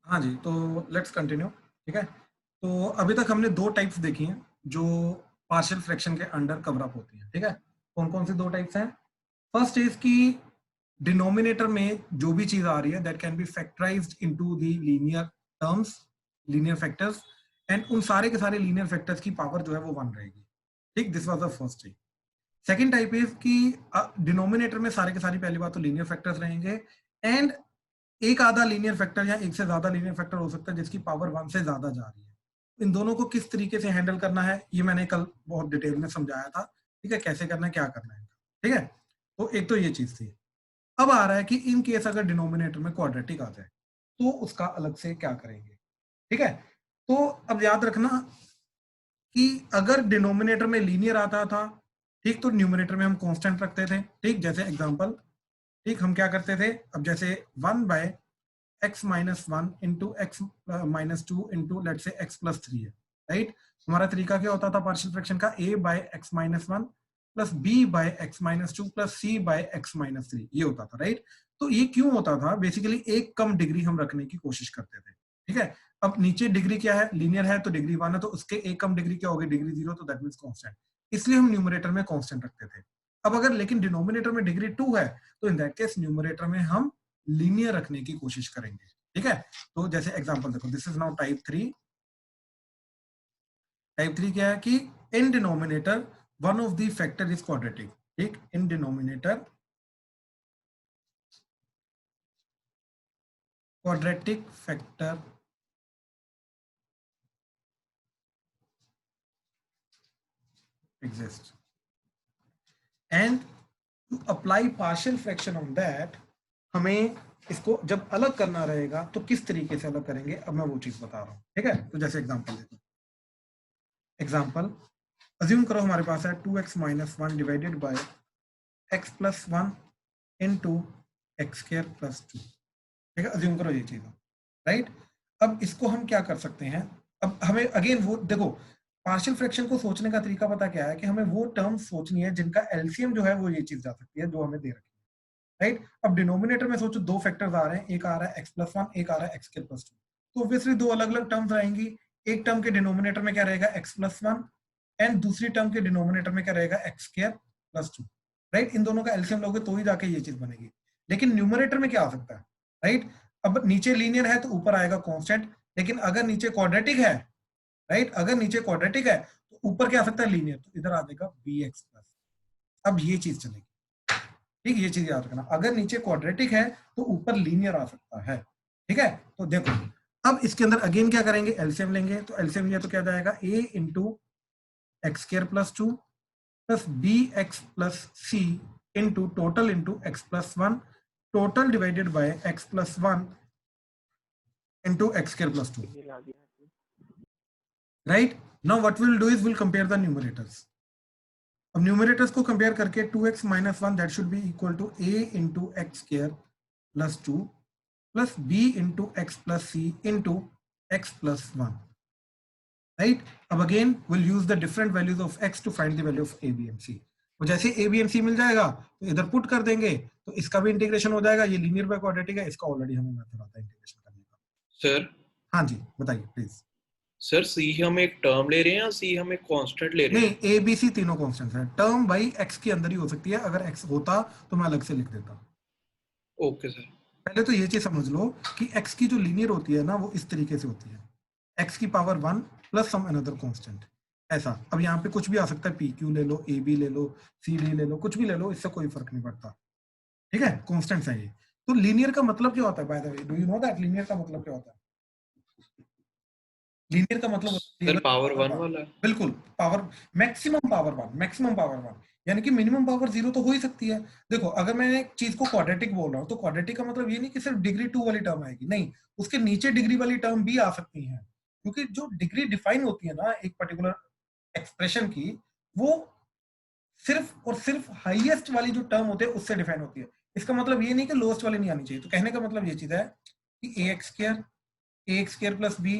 हाँ जी, तो लेट्स कंटिन्यू। ठीक है, तो अभी तक हमने दो टाइप्स देखी हैं जो पार्शियल फ्रैक्शन के अंडर कवर अप होती है। ठीक है, कौन कौन सी दो टाइप्स हैं? फर्स्ट इज की डिनोमिनेटर में जो भी चीज आ रही है that can be factorised into the linear terms, linear factors, and उन सारे के सारे लीनियर फैक्टर्स की पावर जो है वो 1 रहेगी। ठीक, this was the first type. Second type is कि डिनोमिनेटर में सारे के सारे पहली बात तो लीनियर फैक्टर्स रहेंगे, एंड एक आधा लीनियर फैक्टर या एक से ज्यादा लीनियर फैक्टर हो सकता है जिसकी पावर 1 से ज्यादा जा रही है। इन दोनों को किस तरीके से हैंडल करना है ये मैंने कल बहुत डिटेल में समझाया था। ठीक है, कैसे करना है, क्या करना है। ठीक है, तो एक तो ये चीज थी। अब आ रहा है कि इन केस अगर डिनोमिनेटर में क्वाड्रेटिक आ जाए तो उसका अलग से क्या करेंगे। ठीक है, तो अब याद रखना कि अगर डिनोमिनेटर में लीनियर आता था, ठीक, तो न्यूमिनेटर में हम कांस्टेंट रखते थे। ठीक, जैसे एग्जांपल, ठीक, हम क्या करते थे, अब जैसे 1 by x minus 1 into x minus 2 into let say x plus 3 है। राइट, हमारा तरीका क्या होता था पार्शियल फ्रैक्शन का? a by x minus 1 plus b by x minus 2 plus c by x minus 3, ये होता था। राइट, तो ये क्यों होता था? बेसिकली एक कम डिग्री हम रखने की कोशिश करते थे। ठीक है, अब नीचे डिग्री क्या है? लीनियर है तो डिग्री 1 है, तो उसके एक कम डिग्री क्या होगी? डिग्री 0, तो दैट मींस कांस्टेंट। इसलिए हम न्यूमरेटर में कांस्टेंट रखते थे। अब अगर लेकिन डिनोमिनेटर में डिग्री 2 है तो इन दैट केस न्यूमरेटर में हम लीनियर रखने की कोशिश करेंगे। ठीक है, तो जैसे एग्जांपल देखो, this is now type 3। Type 3 क्या है कि in denominator one of the factor is quadratic. ठीक, in denominator quadratic factor exists and to apply partial fraction on that, हमें इसको जब अलग करना रहेगा तो किस तरीके से अलग करेंगे, अब मैं वो चीज बता रहा हूं। ठीक है, तो जैसे एग्जांपल देखो, एग्जांपल अज्यूम करो हमारे पास है 2x minus 1 divided bye x plus 1 into x square plus 2। ठीक है, अज्यूम करो ये चीज, राइट। अब इसको हम क्या कर सकते हैं? अब हमें अगेन वो देखो, पार्शियल फ्रैक्शन को सोचने का तरीका पता क्या है कि हमें वो टर्म सोचनी है जिनका एलसीएम जो है वो ये चीज जा सकती है जो हमें दे रखी है। राइट, अब डिनोमिनेटर में सोचो दो फैक्टर्स आ रहे हैं, एक आ रहा है एक्स प्लस 1, एक आ रहा है एक्स स्क्र प्लस 2, तो ऑब्वियसली दो अलग अलग टर्म्स आएंगी। एक टर्म के डिनोमिनेटर में क्या रहेगा? एक्स प्लस 1, एंड दूसरी टर्म के डिनोमिनेटर में क्या रहेगा? X square plus 2। राइट, इन दोनों का एलसीएम लोगे तो ही जाके ये चीज बनेगी। लेकिन न्यूमरेटर में क्या आ सकता है? राइट, अब नीचे लीनियर है तो ऊपर आएगा कांस्टेंट, लेकिन अगर नीचे क्वाड्रेटिक है, राइट, अगर नीचे क्वाड्रेटिक है तो ऊपर क्या आ सकता है? लीनियर, तो इधर आ जाएगा बी एक्स प्लस। अब ये चीज चलेगी। ठीक, ये चीज याद रखना, अगर नीचे क्वाड्रेटिक है तो ऊपर लीनियर आ सकता है। ठीक है, तो देखो अब इसके अंदर अगेन क्या करेंगे? एलसीएम लेंगे, तो एलसीएम लिया तो क्या जाएगा? A into x square plus 2 plus B x plus C into total into x plus 1, total divided by x plus 1 into x square plus 2। Right, now what will do is will compare the numerators. अब numerators को compare करके 2x minus 1 that should be equal to a into x square plus 2 plus b into x plus C into x plus 1। Right, अब again will use the different values of x to find the value of a b and c। तो जैसे a b and c मिल जाएगा तो इधर put कर देंगे तो इसका भी इंटीग्रेशन हो जाएगा। ये लीनियर बाय क्वाड्रेटिक है, इसका ऑलरेडी हमें मेथड आता है इंटीग्रेशन करने का। सर हाँ जी, बताइए प्लीज। सर सी हम एक टर्म ले रहे हैं या सी हम एक कांस्टेंट ले रहे नहीं, हैं? ए बी सी तीनों कॉन्स्टेंट है। टर्म भाई एक्स के अंदर ही हो सकती है, अगर एक्स होता तो मैं अलग से लिख देता। Okay sir. पहले तो ये चीज समझ लो कि x की जो लीनियर होती है ना वो इस तरीके से होती है, x की power 1 plus some another constant, ऐसा। अब यहाँ पे कुछ भी आ सकता है, पी क्यू ले लो, ए बी ले लो, सी डी ले लो, कुछ भी ले लो, इससे कोई फर्क नहीं पड़ता। ठीक है, कॉन्स्टेंट्स है ये। तो लीनियर का मतलब क्या होता है? By the way, do you know that linear का मतलब क्या होता है? लीनियर का मतलब सर पावर वन वाला। बिल्कुल, power, maximum power 1, maximum power 1, यानी कि मिनिमम पावर 0 तो हो ही सकती है। देखो, अगर मैं एक चीज को क्वाड्रेटिक बोल रहा हूँ तो क्वाड्रेटिक का मतलब ये नहीं कि सिर्फ डिग्री 2 वाली टर्म आएगी, नहीं, उसके नीचे डिग्री वाली टर्म भी आ सकती है। क्योंकि जो डिग्री डिफाइन होती है ना एक पर्टिकुलर एक्सप्रेशन की, वो सिर्फ और सिर्फ हाईएस्ट वाली जो टर्म होते हैं उससे डिफाइन होती है। इसका मतलब ये नहीं कि लोएस्ट वाली नहीं आनी चाहिए। तो कहने का मतलब ये चीज है कि A X square plus B,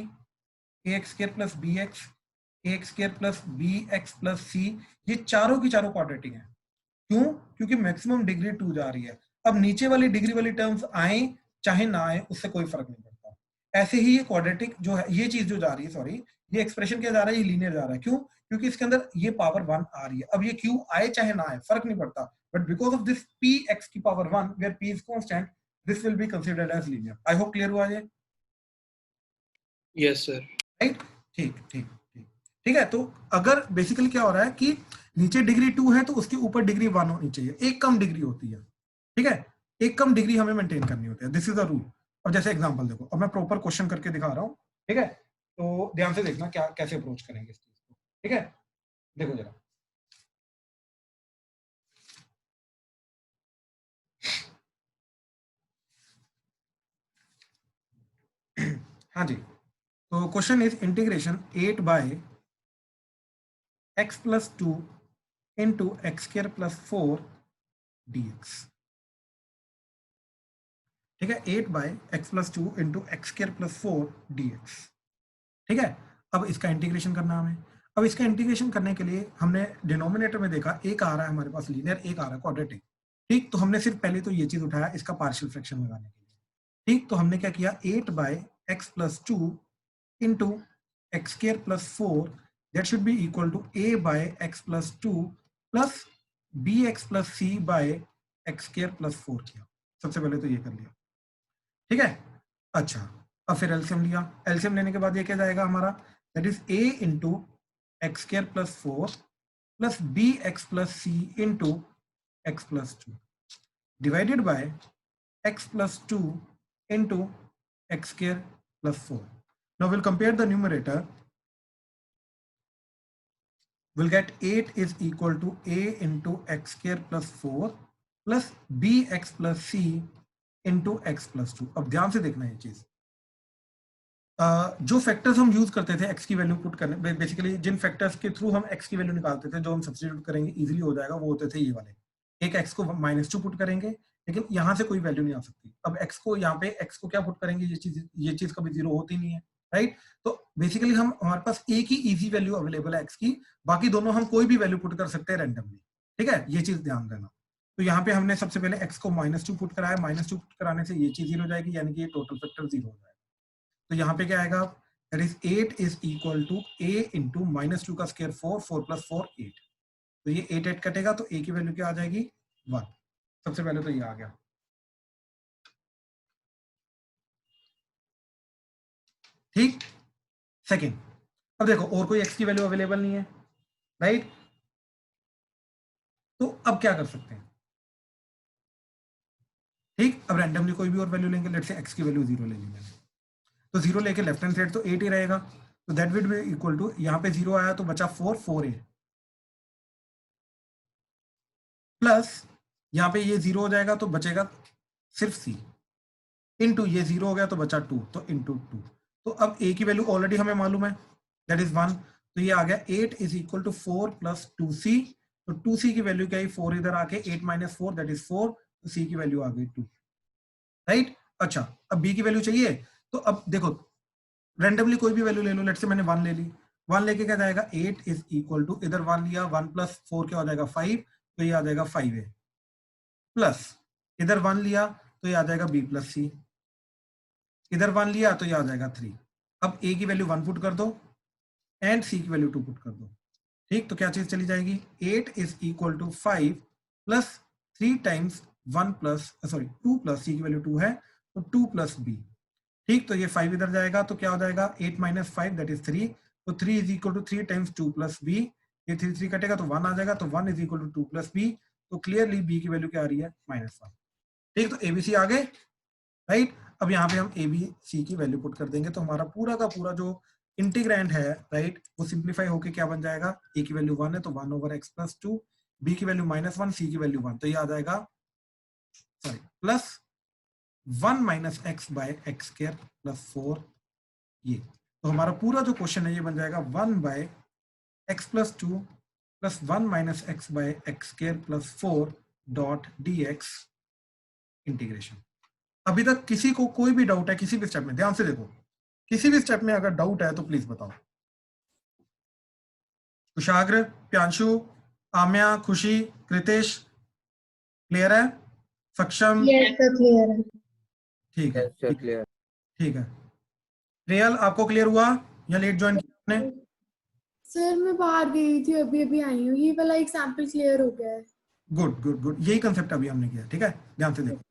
A X square plus B X, A X square plus B x plus C, ये चारों की चारों क्वाड्रेटिक है। क्यों? क्योंकि मैक्सिमम डिग्री 2 जा रही है। अब नीचे वाली डिग्री वाली टर्म्स आए चाहे ना आए उससे कोई फर्क नहीं पड़ता। ऐसे ही ये क्वाड्रेटिक जो है, ये चीज जो जा रही है, सॉरी, ये एक्सप्रेशन क्या जा रहा है, ये लीनियर जा रहा है। क्यों? क्योंकि इसके अंदर ये पावर 1 आ रही है। अब ये q आए चाहे ना आए फर्क नहीं पड़ता, but because of this p x की power 1 where p is constant, this will be considered as linear. I hope clear हुआ ये, यस सर। राइट? ठीक ठीक ठीक ठीक है। तो अगर बेसिकली क्या हो रहा है कि नीचे डिग्री 2 है तो उसके ऊपर डिग्री 1 होनी चाहिए, एक कम डिग्री होती है, ठीक है, एक कम डिग्री हमें मेंटेन करनी होती है, दिस इज द रूल। अब जैसे एग्जांपल देखो, अब मैं प्रॉपर क्वेश्चन करके दिखा रहा हूँ, ठीक है, तो ध्यान से देखना क्या कैसे अप्रोच करेंगे इस चीज को, ठीक है। देखो जरा, हाँ जी, तो question is integration 8 by x plus 2 into x square plus 4 dx, ठीक है, 8 by x plus 2 into x square plus 4 dx, ठीक है। अब इसका इंटीग्रेशन करना हमें। अब इसका इंटीग्रेशन करने के लिए हमने डिनोमिनेटर में देखा एक आ रहा है हमारे पास लीनियर, एक आ रहा है क्वाड्रेटिक, ठीक। तो हमने सिर्फ पहले तो ये चीज उठाया इसका पार्शियल फ्रैक्शन लगाने के लिए, ठीक। तो हमने क्या किया, 8 by x plus 2 into x square plus 4, that should be equal to a by x plus 2 plus B x plus c by x square plus 4 किया। सबसे पहले तो ये कर लिया, ठीक है। अच्छा, अब फिर एलसीएम लिया, एलसीएम लेने के बाद ये क्या जाएगा हमारा, that is a into x square plus 4 plus B x plus C into x plus 2 divided by x plus 2 into x square plus 4। Now will compare the numerator, we'll get 8 is equal to a into x square plus 4 plus bx plus c into x plus 2। अब ध्यान से देखना ये चीज, जो factors हम use करते थे x की वैल्यू पुट करने, बेसिकली जिन फैक्टर्स के थ्रू हम x की वैल्यू निकालते थे, जो हम सब्स्टिट्यूट करेंगे इजीली हो जाएगा, वो होते थे ये वाले। एक x को -2 पुट करेंगे, लेकिन यहाँ से कोई वैल्यू नहीं आ सकती। अब x को यहाँ पे x को क्या पुट करेंगे, ये चीज कभी जीरो होती नहीं है, राइट। तो बेसिकली हम हमारे पास एक ही इजी वैल्यू अवेलेबल है x की, बाकी दोनों हम कोई भी वैल्यू पुट कर सकते हैं रैंडमली, ठीक है, ये चीज ध्यान देना। तो यहाँ पे हमने सबसे पहले x को -2 पुट कराया, -2 पुट कराने से ये चीज जीरो हो जाएगी, यानी कि ये टोटल फैक्टर जीरो हो जाएगा। तो यहाँ पे क्या आएगा, that is 8 is equal to a into -2 का स्क्वायर 4, 4 प्लस 4 8। तो ये 8 कटेगा तो a की वैल्यू क्या आ जाएगी, 1। सबसे पहले तो ये आ गया, ठीक। सेकंड, अब देखो और कोई x की वैल्यू अवेलेबल नहीं है, राइट। तो अब क्या कर सकते हैं, ठीक। अब रैंडमली कोई भी और वैल्यू लेंगे, लेट्स से x की वैल्यू 0 ले ली मैंने, तो 0 लेके लेफ्ट हैंड साइड तो 8 ही रहेगा, तो that will be equal to, यहाँ पे 0 आया तो बचा 4, 4a प्लस यहाँ पे ये 0 हो जाएगा तो बचेगा सिर्फ c, इनटू ये 0 हो गया तो बचा 2, तो इनटू 2। तो अब a की वैल्यू ऑलरेडी हमें मालूम है, दैट इज 1। तो ये आ गया 8 is equal to 4 plus 2c। तो 2c की वैल्यू क्या है, 4 इधर आके 8 माइनस 4 दैट इज 4, तो c की वैल्यू आ गई 2, राइट। अच्छा, अब b की वैल्यू चाहिए, तो अब देखो रैंडमली कोई भी वैल्यू ले लो, लेट्स से मैंने 1 ले ली, 1 लेके क्या जाएगा, 8 इज इक्वल टू, इधर 1 लिया, 1 प्लस 4 क्या हो जाएगा 5, तो ये आ जाएगा 5a प्लस इधर 1 लिया तो ये आ जाएगा b प्लस सी, इधर 1 लिया तो ये आ जाएगा 3। अब a की वैल्यू 1 पुट कर दो एंड c की वैल्यू 2 पुट कर दो, ठीक। तो क्या चीज चली जाएगी, 8 is equal to 5 plus 3 times 1 plus, sorry 2 plus c की वैल्यू 2 है तो 2 प्लस b, ठीक। तो ये 5 इधर जाएगा तो क्या हो जाएगा, 8 माइनस 5 दैट इज 3, तो 3 is equal to 3 times 2 plus b, ये 3 3 कटेगा तो 1 आ जाएगा, तो 1 is equal to 2 plus b, तो क्लियरली b की वैल्यू क्या आ रही है, -1, ठीक। तो एबीसी आ गए, राइट। अब यहाँ पे हम ए बी सी की वैल्यू पुट कर देंगे, तो हमारा पूरा का पूरा जो इंटीग्रैंड है, राइट, वो सिंप्लीफाई होके क्या बन जाएगा, ए की वैल्यू 1 है तो 1 ओवर एक्स प्लस 2, बी की वैल्यू -1, सी की वैल्यू 1, तो ये आ जाएगा, sorry, plus 1 minus x by x square plus 4 ये। तो हमारा पूरा जो क्वेश्चन है ये बन जाएगा 1 by x plus 2 plus 1 minus x by x square plus 4 dot d x integration. अभी तक किसी को कोई भी डाउट है किसी भी स्टेप में, ध्यान से देखो, किसी भी स्टेप में अगर डाउट है तो प्लीज बताओ। कुशाग्र, प्यांशु, आम्या, खुशी, कृतेश, क्लियर है? सक्षम, यस सर क्लियर है। ठीक है, Yes, sir, clear. ठीक है। प्रियल आपको क्लियर हुआ या लेट ज्वाइन किया आपने? सर मैं बाहर गई थी, अभी अभी आई हूँ, ये वाला एग्जाम्पल क्लियर हो गया है। गुड गुड गुड, यही कंसेप्ट अभी हमने किया, ठीक है, ध्यान से देखो,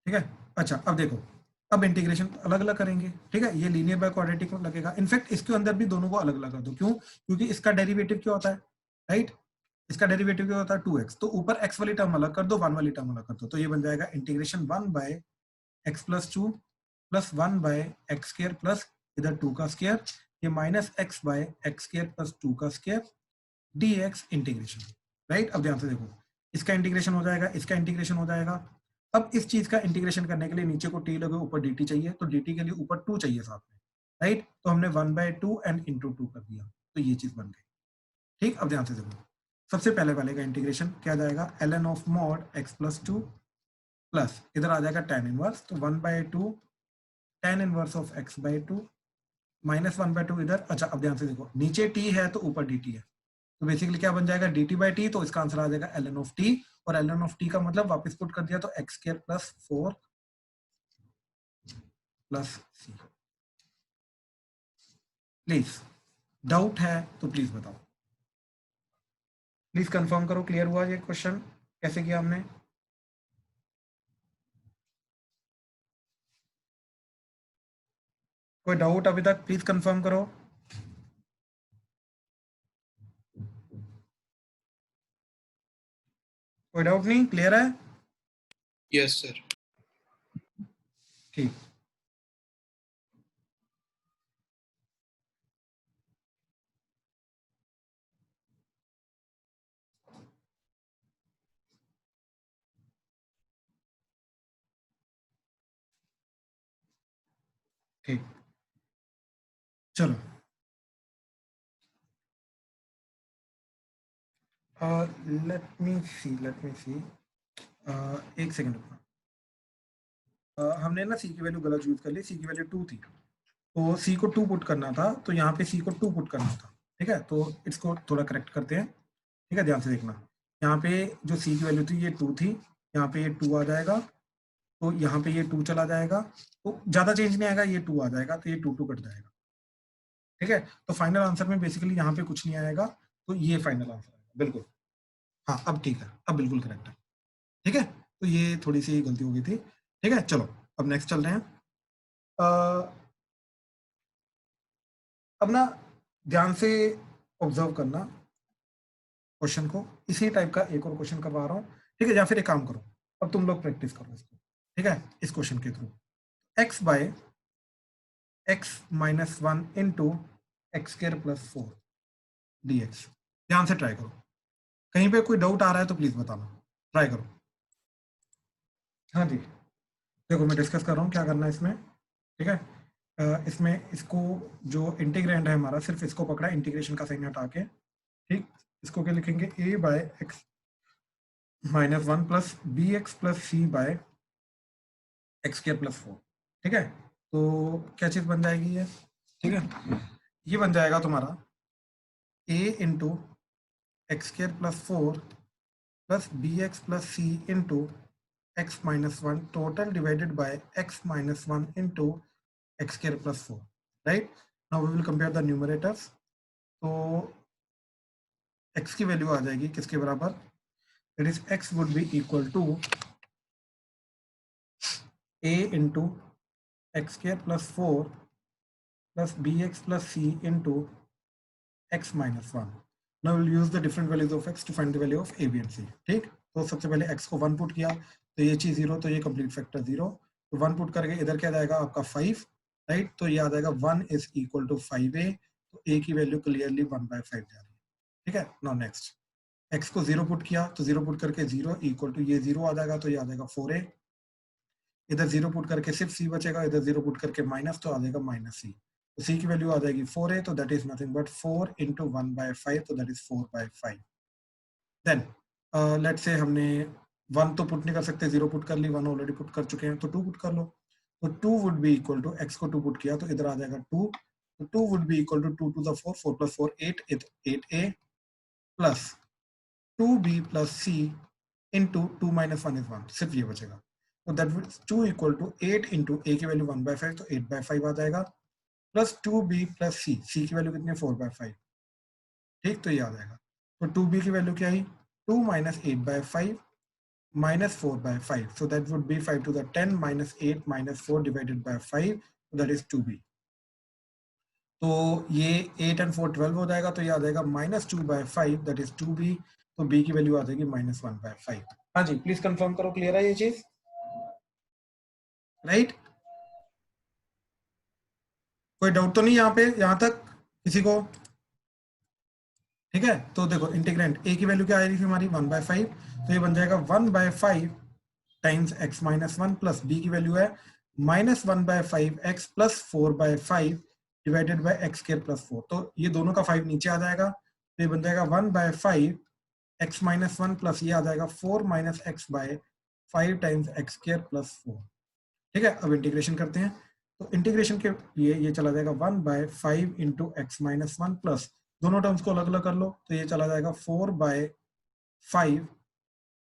ठीक है। अच्छा अब देखो, अब इंटीग्रेशन अलग अलग करेंगे, ठीक है, ये लीनियर बाय क्वाड्रेटिक लगेगा। इनफैक्ट इसके अंदर भी दोनों को अलग अलग कर दो, क्यों? क्योंकि इसका डेरिवेटिव क्या होता है, राइट? इसका डेरिवेटिव क्या होता है 2x, तो ऊपर x वाली टर्म अलग कर दो, 1 वाली टर्म अलग कर दो, तो ये बन जाएगा integration 1 by x plus 2 plus 1 by x square plus इधर 2 का स्क्र, ये minus x by x square plus 2 का स्क्र dx इंटीग्रेशन, राइट? अब ध्यान से देखो, इसका इंटीग्रेशन हो जाएगा, इसका इंटीग्रेशन हो जाएगा। अब इस चीज का इंटीग्रेशन करने के लिए नीचे को t लगे, ऊपर dt चाहिए, तो dt के लिए ऊपर 2 चाहिए साथ में, राइट? तो हमने 1/2 एंड इंटू 2 कर दिया, तो ये चीज बन गई, ठीक। अब ध्यान से देखो, सबसे पहले वाले का इंटीग्रेशन क्या जाएगा, ln of mod x plus 2 plus इधर आ जाएगा tan इनवर्स, तो 1/2 tan inverse of x/2 minus 1/2 इधर। अच्छा अब ध्यान से देखो, नीचे t है तो ऊपर dt है, तो बेसिकली क्या बन जाएगा dt/t, तो इसका आंसर आ जाएगा ln ऑफ t, और ln ऑफ t का मतलब वापस पुट कर दिया तो x square plus 4 plus c। Please doubt है तो प्लीज बताओ, प्लीज कंफर्म करो, क्लियर हुआ ये क्वेश्चन कैसे किया हमने? कोई डाउट अभी तक? प्लीज कंफर्म करो। कोई डाउट नहीं, क्लियर है? Yes sir. ठीक, ठीक, चलो लेट मी सी एक सेकंड रुकना। हमने ना सी की वैल्यू गलत यूज कर ली, सी की वैल्यू 2 थी, तो सी को 2 पुट करना था, तो यहाँ पे सी को 2 पुट करना था, ठीक है, तो इसको थोड़ा करेक्ट करते हैं, ठीक है, ध्यान से देखना। यहाँ पे जो सी की वैल्यू थी ये 2 थी, यहाँ पे ये 2 आ जाएगा, तो यहाँ पे ये 2 चला जाएगा, तो ज्यादा चेंज नहीं आएगा, ये 2 आ जाएगा, तो ये 2 कट जाएगा, ठीक है। तो फाइनल आंसर में बेसिकली यहाँ पे कुछ नहीं आएगा, तो ये फाइनल आंसर आएगा, बिल्कुल। हाँ अब ठीक है, अब बिल्कुल करेक्ट है, ठीक है। तो ये थोड़ी सी गलती हो गई थी, ठीक है। चलो अब नेक्स्ट चल रहे हैं। अब ना ध्यान से ऑब्जर्व करना क्वेश्चन को, इसी टाइप का एक और क्वेश्चन करवा रहा हूँ, ठीक है, या फिर एक काम करो, अब तुम लोग प्रैक्टिस करो इसको, ठीक है, इस क्वेश्चन के through x by x minus 1 into x square plus 4 dx। ध्यान से ट्राई करो, कहीं पे कोई डाउट आ रहा है तो प्लीज बताना, ट्राई करो। हाँ जी, देखो मैं डिस्कस कर रहा हूँ क्या करना है इसमें, ठीक है। इसमें इसको जो इंटीग्रेंड है हमारा, सिर्फ इसको पकड़ा, इंटीग्रेशन का साइन हटा के, ठीक, इसको क्या लिखेंगे, a by x minus 1 plus B x plus c by x square plus 4, ठीक है। तो क्या चीज बन जाएगी ये, ठीक है, ये बन जाएगा तुम्हारा a into x square plus 4 plus B x plus C into x minus 1 total divided by x minus 1 into x square plus 4, right? Now we will compare the numerators, तो x की वैल्यू आ जाएगी किसके बराबर, that is x would be equal to a into x square plus 4 plus B x plus C into x minus 1। Now will use the different values of x to find the value of a b and c, ठीक। तो सबसे पहले x को 1 put किया, तो ये चीज 0, तो ये कंप्लीट फैक्टर 0, तो 1 पुट करके इधर क्या जाएगा आपका 5, राइट? तो ये आ जाएगा 1 इज इक्वल टू 5a, तो a की वैल्यू क्लियरली 1/5 जा रही है, ठीक है। नाउ नेक्स्ट, x को 0 पुट किया, तो 0 पुट करके 0 इक्वल टू ये 0 आ जाएगा, तो ये आ जाएगा 4a, इधर 0 पुट करके सिर्फ c बचेगा, इधर 0 पुट करके माइनस, तो आ जाएगा माइनस c, तो c की वैल्यू आ जाएगी 4a, तो that is nothing but 4 into 1/5, तो that is 4/5। Then let's say हमने 1 तो पुट नहीं कर सकते, 0 पुट कर ली, 1 ऑलरेडी पुट कर चुके हैं, तो 2 पुट कर लो, तो 2 would be equal to, x को 2 पुट किया तो इधर आ जाएगा 2, तो 2 would be equal to 2 to the 4, 4 plus 4 8, 8a plus 2b plus c into 2 minus 1 is 1, सिर्फ ये बचेगा, तो that 2 equal to 8 into a की वैल्यू 1/5, तो 8/5 आ जाएगा, प्लस 2b प्लस सी की वैल्यू कितनी है 4/5, ठीक, तो ये आ जाएगा। तो 2b की वैल्यू क्या आई 2 minus 8/5 minus 4/5, so that would be 5 to the 10 minus 8 minus 4 divided by 5, so that is 2b। तो ये 8 and 4 12 हो जाएगा, तो ये आ जाएगा -2/5, that is 2b। तो b की वैल्यू आ जाएगी -1/5। हाँ जी, प्लीज कंफर्म करो, क्लियर है ये चीज, राइट? कोई डाउट तो नहीं यहाँ पे, यहाँ तक किसी को? ठीक है, तो देखो इंटीग्रेंट a की वैल्यू क्या आ रही थी हमारी 1/5, तो ये बन जाएगा 1/5 times x minus 1 plus b की वैल्यू है -1/5x plus 4/5 divided by x square plus 4। तो ये दोनों का 5 नीचे आ जाएगा, तो ये बन जाएगा 1/5 x माइनस 1 प्लस ये आ जाएगा 4 minus x/5 times x square plus 4। ठीक है, अब इंटीग्रेशन करते हैं, तो इंटीग्रेशन के लिए ये चला जाएगा 1/5 इंटू एक्स माइनस 1 प्लस, दोनों टर्म्स को अलग अलग कर लो, तो ये चला जाएगा 4/5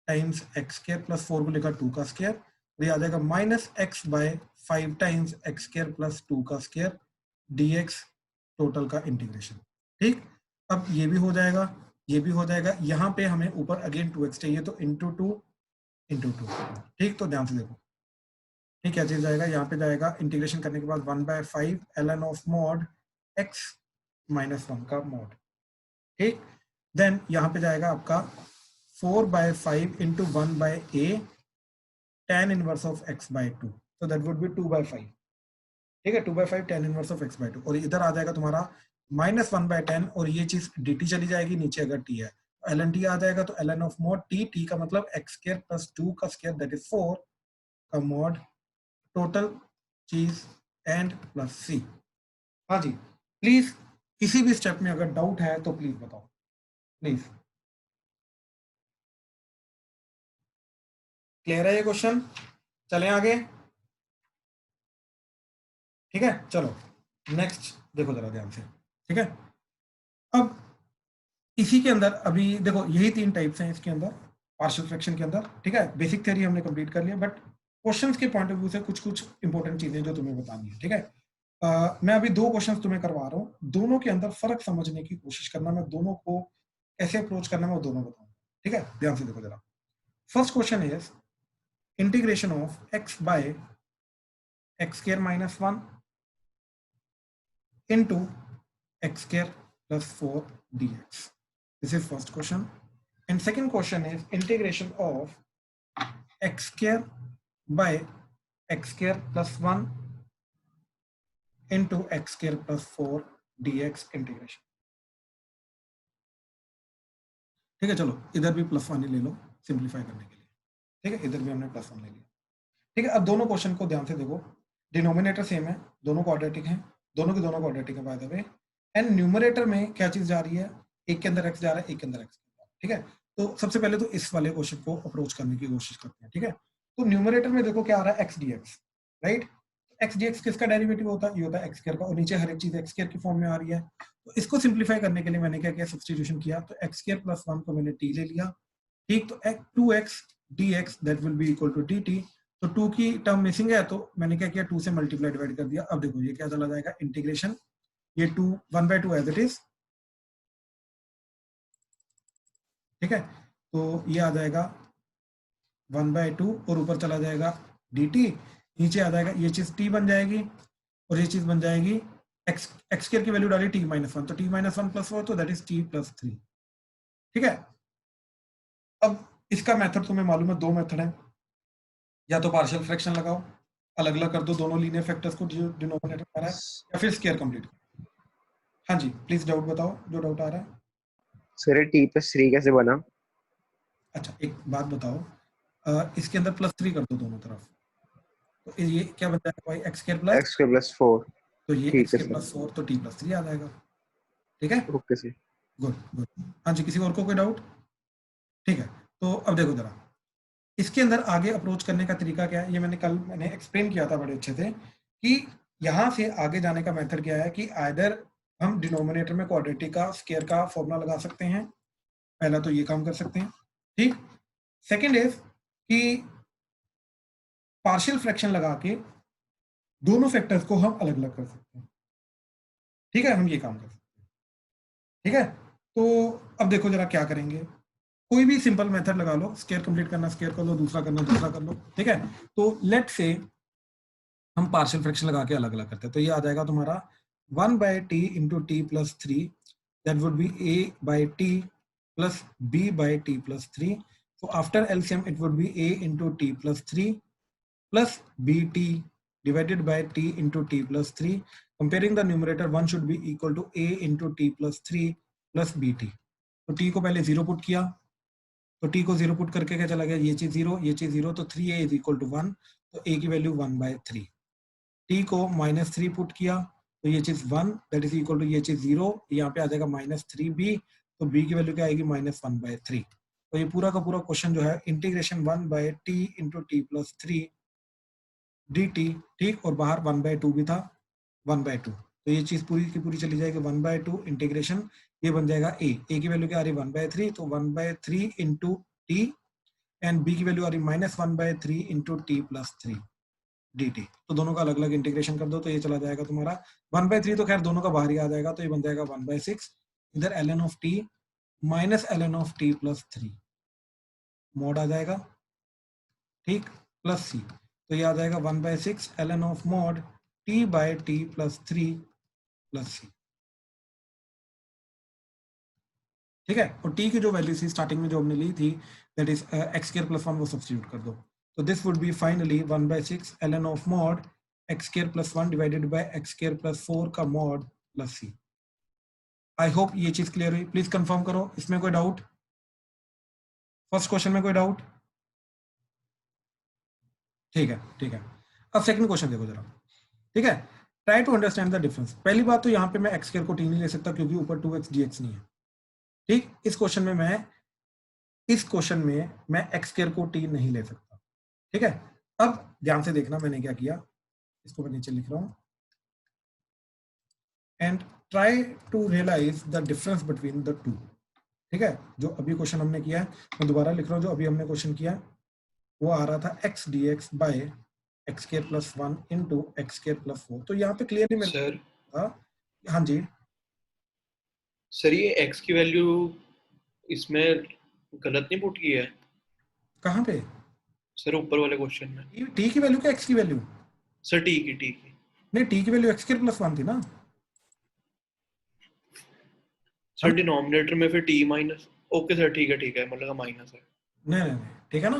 टाइम्स एक्स स्क्वायर प्लस 4 को लेकर 2 का स्क्वायर, तो ये आ जाएगा -x/5 times x square plus 2 का स्क्वायर dx टोटल का इंटीग्रेशन। ठीक, अब ये भी हो जाएगा, ये भी हो जाएगा, यहाँ पे हमें ऊपर अगेन 2x चाहिए, तो इंटू 2 इंटू 2। ठीक, तो ध्यान से देखो, ठीक, क्या चीज जाएगा, यहाँ पे जाएगा इंटीग्रेशन करने के बाद 1/5 ln of mod x minus 1 का मॉड। ठीक, देन यहाँ पे जाएगा आपका 4/5 into 1/a tan inverse of x/2, so that would be 2/5। ठीक है, 2/5 tan इनवर्स ऑफ x/2, और इधर आ जाएगा तुम्हारा -1/10, और ये चीज dt चली जाएगी नीचे अगर t है, ln t आ जाएगा, तो ln ऑफ मॉड t का मतलब x स्क्वायर प्लस 2 का स्क्वायर दैट इज 4 का मॉड टोटल चीज एंड प्लस सी। हाँ जी, प्लीज किसी भी स्टेप में अगर डाउट है तो प्लीज बताओ, प्लीज। क्लियर है ये क्वेश्चन? चलें आगे, ठीक है, चलो नेक्स्ट देखो जरा ध्यान से। ठीक है, अब इसी के अंदर अभी देखो यही 3 टाइप्स हैं इसके अंदर पार्शियल फ्रैक्शन के अंदर। ठीक है, बेसिक थ्योरी हमने कंप्लीट कर लिया, बट क्वेश्चंस के पॉइंट ऑफ व्यू से कुछ कुछ इंपॉर्टेंट चीजें जो तुम्हें बतानी है। ठीक है, मैं अभी 2 क्वेश्चंस तुम्हें करवा रहा हूँ, दोनों के अंदर फर्क समझने की कोशिश करना, मैं दोनों को कैसे अप्रोच करना मैं दोनों बताऊंगा। ठीक है, ध्यान से देखो जरा। First question is integration of x by x square minus 1 into x square plus 4 dx. This is first question. And second question is integration of x square by x square plus 1 into x square plus 4 dx integration. ठीक है, चलो इधर भी +1 ही ले लो simplify करने के लिए। ठीक है, इधर भी हमने +1 ले लिया। ठीक है, अब दोनों क्वेश्चन को ध्यान से देखो, डिनोमिनेटर सेम है, दोनों क्वाड्रेटिक हैं, दोनों के दोनों क्वाड्रेटिक है by the way, and numerator में क्या चीज जा रही है, एक के अंदर x जा रहा है, एक के अंदर x जा रहा है। ठीक है, तो सबसे पहले तो इस वाले क्वेश्चन को अप्रोच करने की कोशिश करते हैं। ठीक है, तो न्यूमरेटर में देखो क्या आ रहा है x dx, right? x dx किसका डेरिवेटिव होता है, ये होता है x स्क्वायर का, और नीचे हर एक चीज x स्क्वायर की फॉर्म में आ रही है। तो इसको सिंप्लीफाई करने के लिए मैंने क्या किया, सब्स्टिट्यूशन किया, तो x स्क्वायर प्लस 1 को मैंने t ले लिया। ठीक, तो 2x dx that will be equal to dt, तो 2 की टर्म मिसिंग है, तो मैंने क्या किया 2 से मल्टीप्लाई डिवाइड कर दिया। अब देखो ये क्या चला जाएगा इंटीग्रेशन, ये 2 1/2 एज इट इज। ठीक है, तो ये आ जाएगा 1/2 और ऊपर चला जाएगा dt, नीचे आ जाएगा ये चीज t बन जाएगी, और ये चीज बन जाएगी x स्क्वायर की वैल्यू डाली t-1, तो t-1 प्लस 4, तो दैट इज t+3। ठीक है, अब इसका मेथड तुम्हें मालूम है, 2 मेथड है, या तो पार्शियल फ्रैक्शन लगाओ, अलग अलग कर दो दोनों लीनियर फैक्टर्स को जो डिनोमिनेटर में आ रहा है, या फिर स्क्वायर कंप्लीट करो। हाँ जी, प्लीज डाउट बताओ, जो डाउट आ रहा है। सर t+3 कैसे बना? अच्छा एक बात बताओ, इसके अंदर +3 कर दो दोनों तरफ, तो ये क्या बन जाएगा भाई x स्क्वायर प्लस x²+4। तो ये ठीक x है स्क्वायर प्लस 4, तो t+3 आ जाएगा। ठीक है, ओके सर। Good good. हाँ जी, किसी और को कोई डाउट? ठीक है, तो अब देखो जरा इसके अंदर आगे अप्रोच करने का तरीका क्या है, ये मैंने एक्सप्लेन किया था बड़े अच्छे से, कि यहाँ से आगे जाने का मेथड क्या है, कि आइदर हम डिनोमिनेटर में क्वाड्रेटिक का स्क्वायर का फॉर्मूला लगा सकते हैं, पहला तो ये काम कर सकते हैं। ठीक, सेकंड इज कि पार्शियल फ्रैक्शन लगा के दोनों फैक्टर्स को हम अलग अलग कर सकते हैं। ठीक है, हम ये काम कर सकते हैं। ठीक है, तो अब देखो जरा क्या करेंगे, कोई भी सिंपल मेथड लगा लो, स्क्वायर कंप्लीट करना स्क्वायर कर लो, दूसरा करना दूसरा कर लो। ठीक है, तो लेट से हम पार्शियल फ्रैक्शन लगा के अलग अलग करते हैं, तो ये आ जाएगा तुम्हारा 1/t into T plus three, that would B a/t plus b/t plus three. So after LCM it would be a into t plus 3 plus bt divided by t into t plus 3. Comparing the numerator, 1 should be equal to a into t plus 3 plus bt. तो t को पहले 0 put किया, तो t को 0 put करके क्या चला गया, ये चीज 0 ये चीज 0, तो 3a इज इक्वल टू 1, तो a की वैल्यू 1/3। t को -3 पुट किया, तो ये चीज 1 दैट इज इक्वल टू ये चीज 0, यहाँ पे आ जाएगा -3b, तो b की वैल्यू क्या आएगी -1/3। तो ये पूरा का पूरा क्वेश्चन जो है integration 1/t into T plus three dt, ठीक, और बाहर 1/2 भी था 1/2, तो ये चीज पूरी की पूरी चली जाएगी 1/2 इंटीग्रेशन, ये बन जाएगा a की वैल्यू क्या आ रही है 1/3, तो 1/3 इंटू टी, एंड b की वैल्यू आ रही -1/3 into T plus three dt। तो दोनों का अलग अलग इंटीग्रेशन कर दो, तो ये चला जाएगा तुम्हारा 1/3, तो खैर दोनों का बाहर ही आ जाएगा, तो ये बन जाएगा 1/6, इधर ln of t minus ln of t plus three mod आ जाएगा, ठीक, प्लस सी, तो ये आ जाएगा 1/6 ln of mod t/t plus three plus C. ठीक है, और t की जो वैल्यू थी स्टार्टिंग में जो हमने ली थी, दैट इज x² प्लस 1, वो सब्स्टिट्यूट कर दो, तो this would be finally 1/6 ln of mod x² plus 1 divided by x² plus 4 का mod plus c. I hope ये चीज क्लियर हुई, प्लीज कंफर्म करो, इसमें कोई डाउट, फर्स्ट क्वेश्चन में कोई डाउट? ठीक है, ठीक है, अब सेकंड क्वेश्चन देखो जरा। ठीक है, try to understand the difference. पहली बात तो यहाँ पे मैं x स्क्वायर को t नहीं ले सकता क्योंकि ऊपर 2x dx नहीं है। ठीक, इस क्वेश्चन में मैं x स्क्वायर को t नहीं ले सकता। ठीक है, अब ध्यान से देखना मैंने क्या किया, इसको मैं नीचे लिख रहा हूं, and try to realise the difference between the two. ठीक है, जो अभी क्वेश्चन हमने किया है मैं दोबारा लिख रहा हूँ, जो अभी हमने क्वेश्चन किया वो आ रहा था x dx by x² plus 1 into x² plus 4, तो यहाँ पे क्लियरली मेरे सर था, हाँ जी सर ये x की वैल्यू इसमें गलत नहीं पुट की है कहाँ पे, सर, ऊपर वाले क्वेश्चन में। t की वैल्यू क्या x की वैल्यू, सर t की नहीं t की वैल्यू x² प्लस 1 थी ना सर, डिनोमिनेटर में फिर t माइनस, ओके सर, ठीक है, मतलब माइनस है। नहीं नहीं नहीं, ठीक है ना,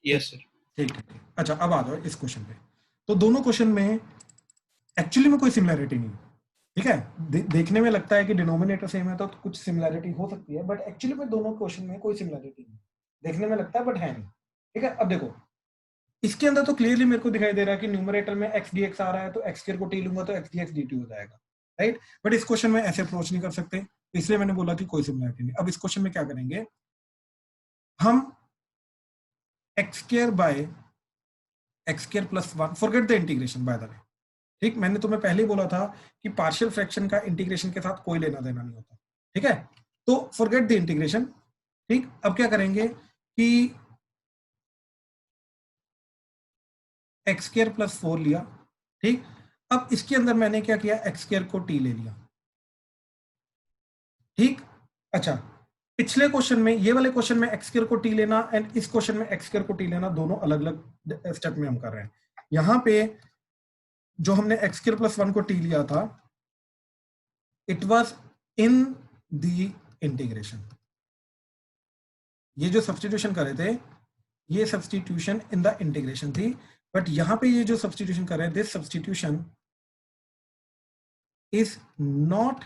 यस सर। ठीक है ठीक। अच्छा अब आ जाओ इस क्वेश्चन पे, तो दोनों क्वेश्चन में एक्चुअली में कोई सिमिलैरिटी नहीं, ठीक है, देखने में लगता है कि डिनोमिनेटर सेम है तो कुछ सिमिलैरिटी हो सकती है, बट एक्चुअली में दोनों क्वेश्चन में कोई सिमिलैरिटी नहीं, देखने में लगता है बट है नहीं। ठीक है, अब देखो इसके अंदर तो क्लियरली मेरे को दिखाई दे रहा है कि न्यूमरेटर में x dx आ रहा है, तो x स्क्वायर को t लूंगा तो x dx dt हो जाएगा, राइट, बट इस क्वेश्चन में ऐसे अप्रोच नहीं कर सकते, इसलिए मैंने बोला कि कोई सिमिलैरिटी नहीं। अब इस क्वेश्चन में क्या करेंगे हम, x square bye x² plus 1, forget the integration by the way, ठीक, मैंने तुम्हें पहले ही बोला था कि पार्शियल फ्रैक्शन का इंटीग्रेशन के साथ कोई लेना देना नहीं होता। ठीक है, तो फॉरगेट द इंटीग्रेशन। ठीक, अब क्या करेंगे कि x² प्लस 4 लिया, ठीक, अब इसके अंदर मैंने क्या किया, x² को t ले लिया। ठीक, अच्छा पिछले क्वेश्चन में, ये वाले क्वेश्चन में x² को t लेना एंड इस क्वेश्चन में x² को t लेना, दोनों अलग अलग स्टेप में हम कर रहे हैं। यहां पे जो हमने x² प्लस 1 को t लिया था, it was in the integration, ये जो सब्सटीट्यूशन कर रहे थे ये सब्सटीट्यूशन इन द इंटीग्रेशन थी, बट यहां पे ये जो सब्सटीट्यूशन कर रहे हैं, this substitution is not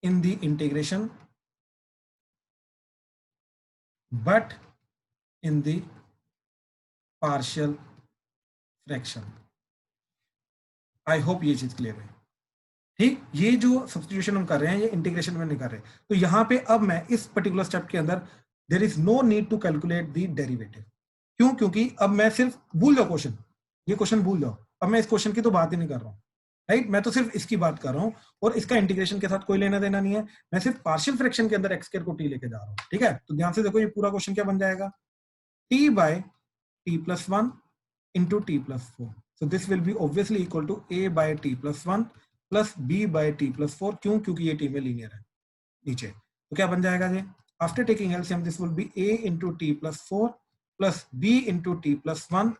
in the integration but in the partial fraction. I hope ये चीज क्लियर है। ठीक, ये जो सब्सटीट्यूशन हम कर रहे हैं ये इंटीग्रेशन में नहीं कर रहे, तो यहां पे अब मैं इस पर्टिकुलर स्टेप के अंदर there is no need to calculate the derivative. क्यों? क्योंकि अब मैं सिर्फ भूल जाओ क्वेश्चन, ये क्वेश्चन भूल जाओ, अब मैं इस क्वेश्चन की तो बात ही नहीं कर रहा हूँ, राइट, मैं तो सिर्फ इसकी बात कर रहा हूँ और इसका इंटीग्रेशन के साथ कोई लेना देना नहीं है, मैं सिर्फ पार्शियल फ्रैक्शन के अंदर x² को t लेके जा रहा हूँ। ठीक है, तो ध्यान से देखो ये पूरा क्वेश्चन क्या बन जाएगा, t by t plus 1 into t plus 4, so this will be obviously equal to a by t plus 1 plus b by t plus 4। क्यों? क्योंकि ये टी में लीनियर है नीचे। तो क्या बन जाएगा जी? After taking LCM this will be a into t plus 4 plus b into t plus 1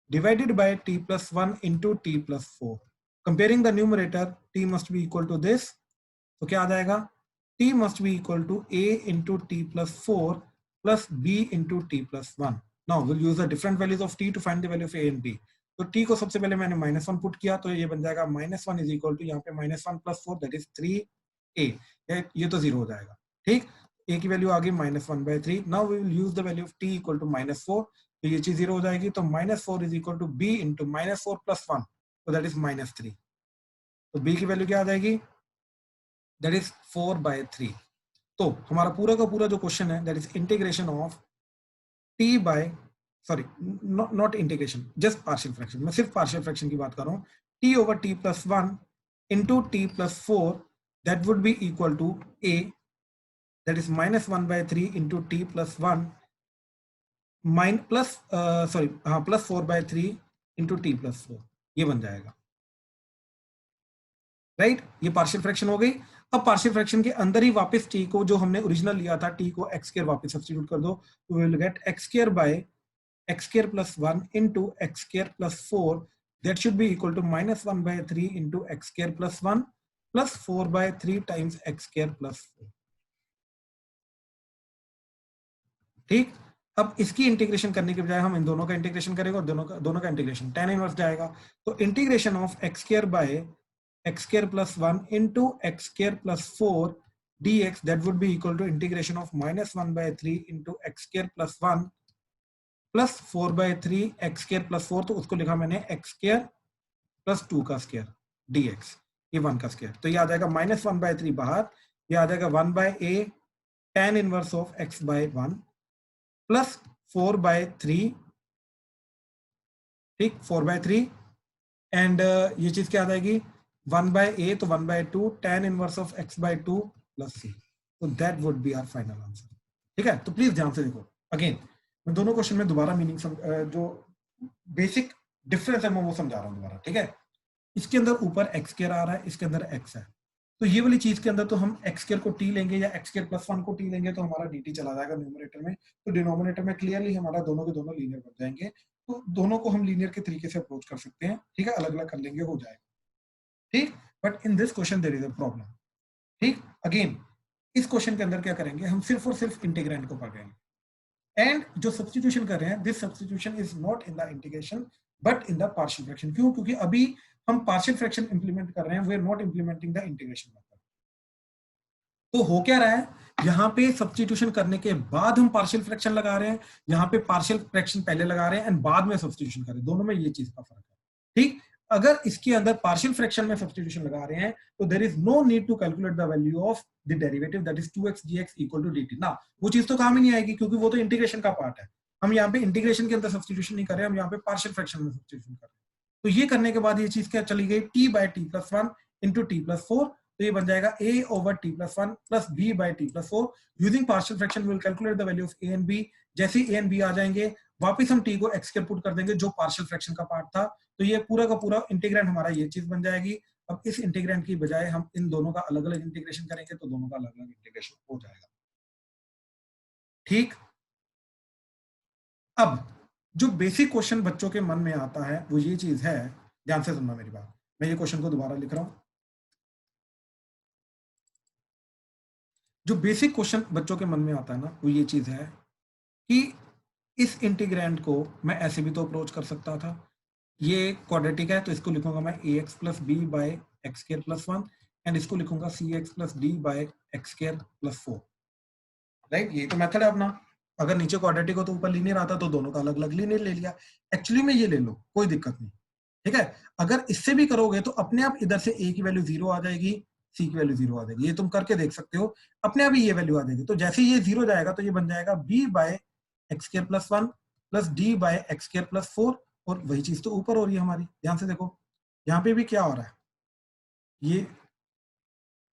divided by t plus 1 into t plus 4. Comparing the numerator, t must be equal to this. तो क्या आ जाएगा? t must be equal to a into t plus 4 plus b into t plus 1. Now we'll use the different values of t to find the value of a and b. तो t को सबसे पहले मैंने -1 put किया, तो ये बन जाएगा -1 इज इक्वल टू यहाँ पे -1 + 4 दैट इज 3a। ये तो 0 हो जाएगा। ठीक, a की वैल्यू आ गई -1/3। Now we will use the value of t equal to -4, तो ये चीज 0 हो जाएगी। तो -4 is equal to b into -4 + 1, तो दैट इज -3। तो b की वैल्यू क्या आ जाएगी? That is 4/3। तो हमारा पूरा का पूरा जो क्वेश्चन है that is integration of t by, sorry not integration, just partial fraction. मैं सिर्फ पार्शियल फ्रैक्शन की बात कर रहा हूँ। t over t plus 1 into t plus 4 that would be equal to a, that is -1/3 into t plus 1 plus 4/3 into t plus 4, ये बन जाएगा। राइट, ये पार्शियल फ्रैक्शन हो गई। अब पार्शियल फ्रैक्शन के अंदर ही वापस t को, जो हमने ओरिजिनल लिया था, t को x स्क्वायर वापस सब्स्टिट्यूट कर दो, तो we will get x square by x square plus 1 into x square plus 4, that should be equal to -1/3 into x square plus 1 plus 4/3 times x square plus 4। ठीक, अब इसकी integration करने के बजाय हम इन दोनों का इंटीग्रेशन करेंगे और दोनों का इंटीग्रेशन tan इनवर्स जाएगा। तो integration of x square by x square plus 1 into x square plus 4 dx, that would be equal to integration of -1/3 into x square plus 1 plus 4/3 x square plus 4, तो उसको लिखा मैंने x square plus 2 का square dx, ये 1 का square. तो ये आ जाएगा -1/3 बाहर, ये आ जाएगा 1/a tan inverse of x/1 plus 4/3, ठीक 4/3, एंड ये चीज क्या आ जाएगी 1/a, तो 1/2 tan inverse of x/2 plus c। तो that would be our final answer. ठीक है, तो प्लीज ध्यान से देखो। अगेन मैं दोनों क्वेश्चन में दोबारा मीनिंग जो बेसिक डिफरेंस है मैं वो समझा रहा हूँ दोबारा। ठीक है, इसके अंदर ऊपर x स्क्वायर आ रहा है, इसके अंदर x है, तो ये वाली चीज के अंदर तो हम x स्क्वायर को t लेंगे या x स्क्वायर प्लस 1 को t लेंगे, तो हमारा dt चला जाएगा न्यूमरेटर में। तो डिनोमिनेटर में क्लियरली हमारा दोनों के दोनों लीनियर बन जाएंगे। तो दोनों को हम लीनियर के तरीके से अप्रोच कर सकते हैं। ठीक है, अलग अलग कर लेंगे, हो जाएगा। ठीक, but in this question there is a problem. ठीक, अगेन इस क्वेश्चन के अंदर क्या करेंगे, हम सिर्फ और सिर्फ इंटीग्रैंड को पढ़ेंगे, एंड जो सब्स्टिट्यूशन कर रहे हैं, this substitution is not in the integration but in the partial fraction. क्यों? क्योंकि अभी हम पार्शियल फ्रैक्शन इंप्लीमेंट कर रहे हैं, we are not implementing the integration method. तो हो क्या रहा है, यहाँ पे सब्स्टिट्यूशन करने के बाद हम पार्शियल फ्रैक्शन लगा रहे हैं, यहाँ पे पार्शियल फ्रैक्शन पहले लगा रहे हैं एंड बाद में सब्स्टिट्यूशन कर रहे हैं। दोनों में ये चीज का फर्क है। ठीक, अगर इसके अंदर पार्शियल फ्रैक्शन में सब्स्टिट्यूशन लगा रहे हैं तो there is no need to calculate the value of the derivative, that is 2x dx equal to dt। ना वो चीज तो काम ही नहीं आएगी, क्योंकि वो तो इंटीग्रेशन का पार्ट है। हम यहाँ पे इंटीग्रेशन के अंदर सब्स्टिट्यूशन नहीं कर रहे हैं, हम यहाँ पे पार्शियल फ्रैक्शन में सब्स्टिट्यूशन कर रहे हैं। तो ये करने के बाद ये चीज क्या चली गई, t/t+1 into t+4, तो ये बन जाएगा a over t+1 plus b by t+4। Using partial fraction we will calculate the value of a and b। जैसे ही a and b आ जाएंगे, वापस हम t को x स्क्वायर पुट कर देंगे जो पार्शियल फ्रैक्शन का पार्ट था। तो ये पूरा का पूरा इंटीग्रेंड हमारा ये चीज बन जाएगी। अब इस इंटीग्रेंड की बजाय हम इन दोनों का अलग अलग इंटीग्रेशन करेंगे, तो दोनों का अलग अलग इंटीग्रेशन हो जाएगा। ठीक, अब जो बेसिक क्वेश्चन बच्चों के मन में आता है वो ये चीज है, ध्यान से सुनना मेरी बात, मैं ये क्वेश्चन को दोबारा लिख रहा हूं। जो बेसिक क्वेश्चन बच्चों के मन में आता है ना, वो ये चीज है कि इस इंटीग्रेंड को मैं ऐसे भी तो अप्रोच कर सकता था। ये क्वाड्रेटिक है, तो इसको लिखूंगा मैं ax plus b by x square plus 1, and इसको लिखूंगा cx plus d by x square plus 4। Right, ये तो मेथड है अपना। अगर नीचे क्वाड्रेटिक हो तो ऊपर लीनियर आता, तो दोनों का अलग अलग लीनियर ले लिया। एक्चुअली में ये ले लो, कोई दिक्कत नहीं। ठीक है, अगर इससे भी करोगे तो अपने आप इधर से a की वैल्यू 0 आ जाएगी, c की वैल्यू 0 आ जाएगी। ये तुम करके देख सकते हो, अपने आप ही ये वैल्यू आ जाएगी। तो जैसे ये 0 जाएगा तो ये बन जाएगा b by x square plus 1 plus d by x square plus 4, और वही चीज तो ऊपर हो रही है हमारी। ध्यान से देखो, यहाँ पे भी क्या हो रहा है, ये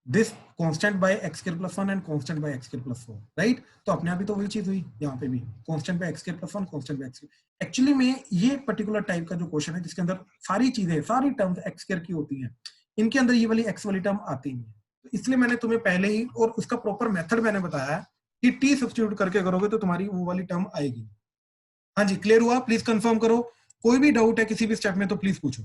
this constant by x square plus 1 and constant by x square plus 4, right. तो अपने आप ही तो वही चीज हुई, यहाँ पे भी constant by x square plus 1 constant by x. Actually में ये पर्टिकुलर टाइप का जो क्वेश्चन है जिसके अंदर सारी चीजें, सारी टर्म्स एक्स स्क्वायर की होती हैं, इनके अंदर ये वाली x वाली टर्म आती नहीं है, तो इसलिए मैंने तुम्हें पहले ही, और उसका प्रॉपर मेथड मैंने बताया है कि t सब्स्टिट्यूट करके करोगे तो तुम्हारी वो वाली टर्म आएगी। हाँ जी, क्लियर हुआ? प्लीज कंफर्म करो। कोई भी डाउट है किसी भी स्टेप में तो प्लीज पूछो।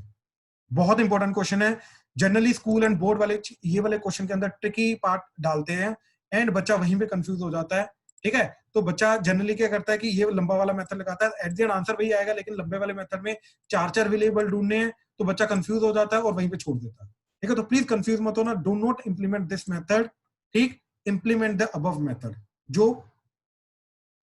बहुत इंपॉर्टेंट क्वेश्चन है। जनरली स्कूल एंड बोर्ड वाले ये वाले क्वेश्चन के अंदर ट्रिकी पार्ट डालते हैं एंड बच्चा वहीं पे कंफ्यूज हो जाता है, ठीक है। तो बच्चा जनरली क्या करता है कि ये लंबा वाला मेथड लगाता है, एट द एंड आंसर वही आएगा, लेकिन लंबे वाले मेथड में चार चार वेरिएबल ढूंढने हैं, तो बच्चा कंफ्यूज हो जाता है और वहीं पे छोड़ देता है, ठीक है। तो प्लीज कंफ्यूज मत होना, do not implement this method, ठीक। इंप्लीमेंट द अबव मेथड, जो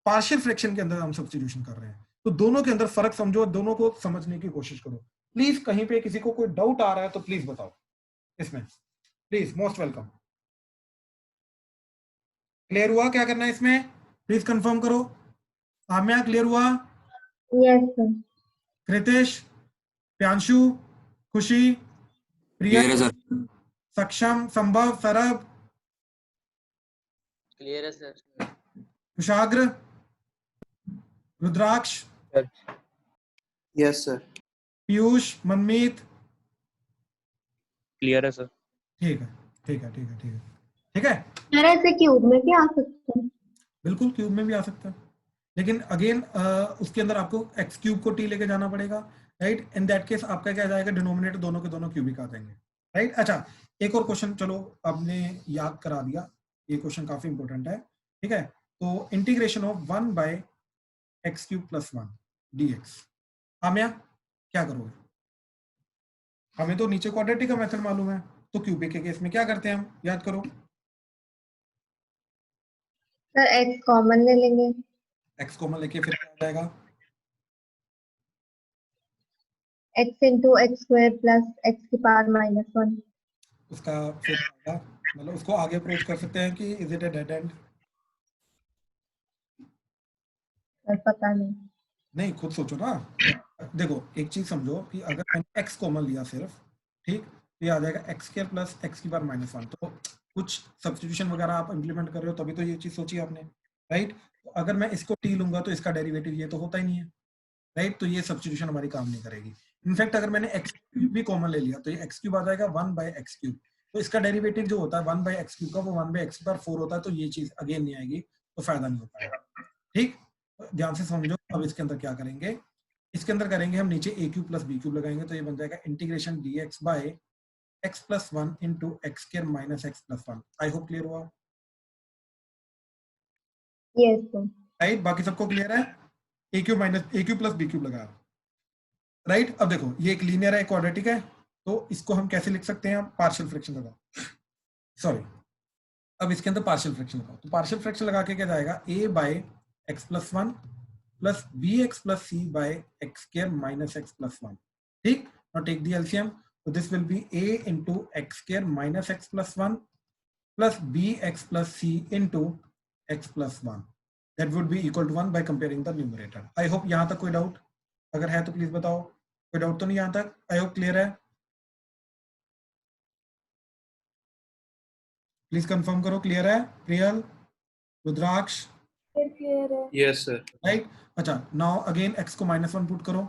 पार्शियल फ्रैक्शन के अंदर हम सब्स्टिट्यूशन कर रहे हैं। तो दोनों के अंदर फर्क समझो, दोनों को समझने की कोशिश करो। प्लीज कहीं पे किसी को कोई डाउट आ रहा है तो प्लीज बताओ इसमें, प्लीज, मोस्ट वेलकम। क्लियर हुआ क्या करना है इसमें? प्लीज कंफर्म करो। आम्या क्लियर हुआ? Yes sir. Kritesh, Pyanshu, Khushi, Priya, clear है सर। सक्षम, संभव, सरब, क्लियर है सर। कुशाग्र, रुद्राक्ष, यस सर। पीयूष, मनमीत, क्लियर है सर। ठीक है, ठीक है, ठीक है, ठीक है, ठीक है। सर ऐसे क्यूब में भी आ सकता है? बिल्कुल क्यूब में भी आ सकता है, लेकिन अगेन उसके अंदर आपको एक्स क्यूब को टी लेके जाना पड़ेगा, राइट। इन दैट केस आपका क्या जाएगा, डिनोमिनेटर दोनों के दोनों क्यूबिक आ जाएंगे, राइट। अच्छा, एक और क्वेश्चन चलो आपने याद करा दिया, ये क्वेश्चन काफी इंपॉर्टेंट है, ठीक है। तो integration of 1 by x cube plus 1 dx, Aamya क्या करोगे? हमें तो नीचे क्वाड्रेटिक का मेथड मालूम है, तो क्यूबिक के केस में क्या करते हैं हम, याद करो। सर एक्स कॉमन ले लेंगे। एक्स कॉमन लेके फिर क्या हो जाएगा, x into x square plus x की पावर -1। उसका फिर आएगा, मतलब उसको आगे अप्रोच कर सकते हैं कि is it a dead and? Sir पता नहीं। नहीं, खुद सोचो ना। देखो एक चीज समझो कि अगर मैंने एक्स कॉमन लिया सिर्फ, ठीक, तो ये आ जाएगा एक्स स्क्वायर प्लस एक्स की पावर -1। तो कुछ सब्स्टिट्यूशन वगैरह आप इंप्लीमेंट कर रहे हो तभी तो ये चीज सोची आपने, राइट। तो अगर मैं इसको टी लूंगा तो इसका डेरिवेटिव ये तो होता ही नहीं है, राइट। तो ये सब्स्टिट्यूशन हमारी काम नहीं करेगी। इनफैक्ट अगर मैंने एक्स क्यूब भी कॉमन ले लिया तो ये एक्स क्यूब आ जाएगा 1 बाय एक्स क्यूब, तो इसका डेरिवेटिव जो होता है 1 बाय एक्स क्यूब का, वो 1 बाय एक्स की पावर 4 होता है, तो ये चीज अगेन नहीं आएगी, तो फायदा नहीं हो पाएगा, ठीक। ध्यान से समझो। अब इसके अंदर क्या करेंगे, इसके अंदर करेंगे हम नीचे a cube plus b cube लगाएंगे, तो ये बन जाएगा integration d x by x plus 1 into x square minus x plus 1। I hope clear हुआ, यस सर। राइट। बाकी सबको क्लियर है? A cube minus a cube plus b cube लगा, राइट। अब देखो ये एक लीनियर है, क्वाड्रेटिक है, तो इसको हम कैसे लिख सकते हैं, पार्शियल फ्रैक्शन लगाओ, सॉरी। अब इसके अंदर पार्शियल फ्रैक्शन लगाओ, तो पार्शियल फ्रैक्शन लगा के क्या जाएगा, a by x plus 1 plus B x plus c by x square minus x plus 1, ठीक। नाउ टेक द एलसीएम, तो this will be a into x square minus x plus 1 plus B x plus C into x plus 1, that would be equal to 1 by comparing the numerator. I hope यहाँ तक कोई doubt, अगर है तो please बताओ। कोई doubt तो नहीं यहाँ तक? आई होप क्लियर है। प्लीज कंफर्म करो, क्लियर है? प्रियल, रुद्राक्ष, क्लियर है। Yes sir. राइट। अच्छा, नाउ अगेन एक्स को -1 पुट करो,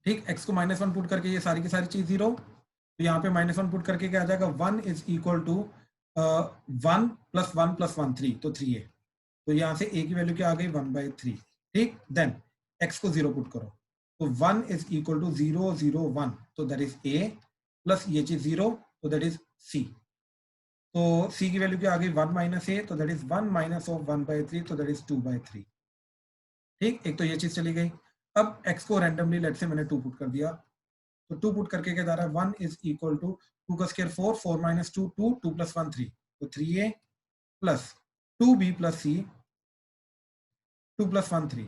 ठीक। एक्स को -1 पुट करके ये सारी की सारी चीज 0, तो यहाँ पे -1 पुट करके क्या आ जाएगा, 1 is equal to 1 plus 1 plus 1 3, तो 3a। तो यहाँ से a की वैल्यू क्या आ गई, 1/3, ठीक। देन x को 0 पुट करो, तो 1 इज इक्वल टू 0 0 1, तो दैट इज a प्लस ये चीज 0, तो दैट इज c। तो c की वैल्यू क्या आ गई, 1 माइनस a, तो दैट इज 1 माइनस ऑफ 1/3, तो दैट इज 2/3, ठीक। एक तो ये चीज चली गई। अब x को रैंडमली लेट से मैंने 2 पुट कर दिया, तो 2 पुट करके क्या जा रहा है, 1 इज इक्वल टू 2 का स्क्वायर 4, 4 माइनस 2 2, 2 प्लस 1 3, तो 3a plus 2b plus c, 2 plus 1 3,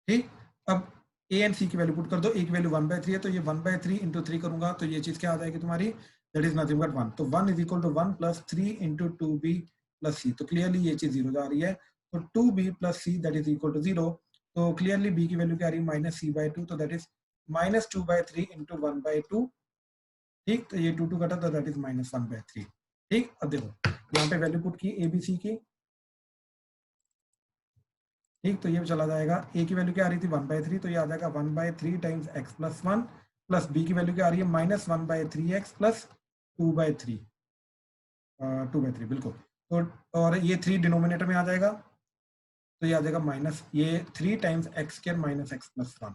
ठीक। अब a एंड c की वैल्यू पुट कर दो, a की वैल्यू 1/3 है, तो ये 1/3 इंटू 3 करूंगा, तो ये चीज क्या आ जाएगी तुम्हारी, दैट इज नथिंग बट 1, तो 1 is equal to 1 plus 3 into 2b plus c, तो क्लियरली ये चीज 0 जा रही है, तो 2b plus c that is equal to 0, तो क्लियरली b की वैल्यू क्या आ रही है, -c/2, तो दैट इज -2/3 इंटू 1/2, ठीक। तो ये 2 2 कटा, तो दैट इज -1/3, ठीक। अब देखो यहाँ पे वैल्यू पुट की a b c की, ठीक। तो ये चला जाएगा, a की वैल्यू क्या आ रही थी, 1/3, तो ये आ जाएगा 1/3 times x plus 1 plus b की वैल्यू क्या आ रही है -1/3x प्लस 2/3 2/3 बिल्कुल। तो और ये 3 डिनोमिनेटर में आ जाएगा, तो ये आ जाएगा माइनस ये 3 times x square minus x plus 1।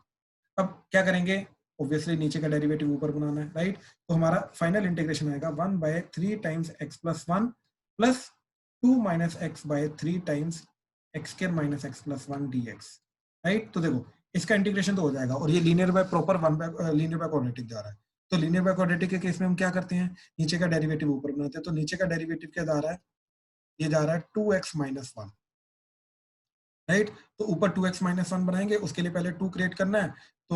अब क्या करेंगे, ऑब्वियसली नीचे का डेरिवेटिव ऊपर बनाना है, राइट। तो हमारा फाइनल इंटीग्रेशन आएगा 1/3 times x plus 1 plus 2 minus x by 3 times x square minus x plus 1 dx, right. तो देखो इसका इंटीग्रेशन तो हो जाएगा, और ये linear by proper linear by quadratic जा रहा है। तो लीनियर बाय क्वाड्रेटिक के केस में हम क्या करते हैं, नीचे का डेरिवेटिव ऊपर बनाते हैं। तो नीचे का डेरिवेटिव क्या जा रहा है, ये जा रहा है 2x माइनस 1, राइट। तो ऊपर 2x माइनस 1 बनाएंगे, उसके लिए पहले 2 क्रिएट करना है। तो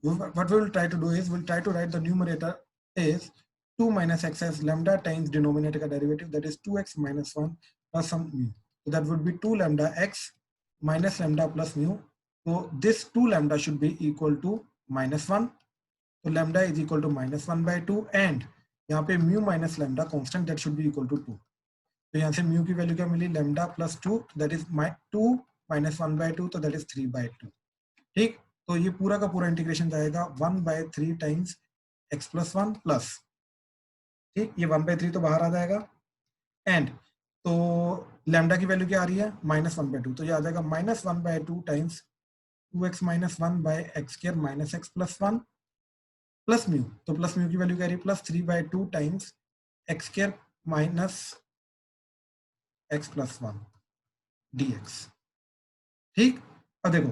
what we will try to do is will try to write the numerator is 2 minus x as lambda times denominator का derivative, that is 2x minus 1 plus some mu. So that would be 2 lambda x minus lambda plus mu. So this 2 lambda should be equal to -1. So lambda is equal to -1/2 and यहाँ पे mu minus lambda constant, that should be equal to 2. तो यहाँ से mu की value क्या मिली, lambda plus 2, that is 2 minus 1/2, तो that is 3/2। ठीक, तो ये पूरा का पूरा इंटीग्रेशन जाएगा 1/3 टाइम्स x प्लस 1 प्लस, ठीक, ये 1/3 तो बाहर आ जाएगा, एंड तो लैम्डा की वैल्यू क्या आ रही है -1/2, तो ये आ जाएगा -1/2 times 2x minus 1 by x square minus x plus 1 plus mu. तो प्लस म्यू की वैल्यू क्या आ रही है +3/2 times x square minus x plus 1 dx। ठीक, अब देखो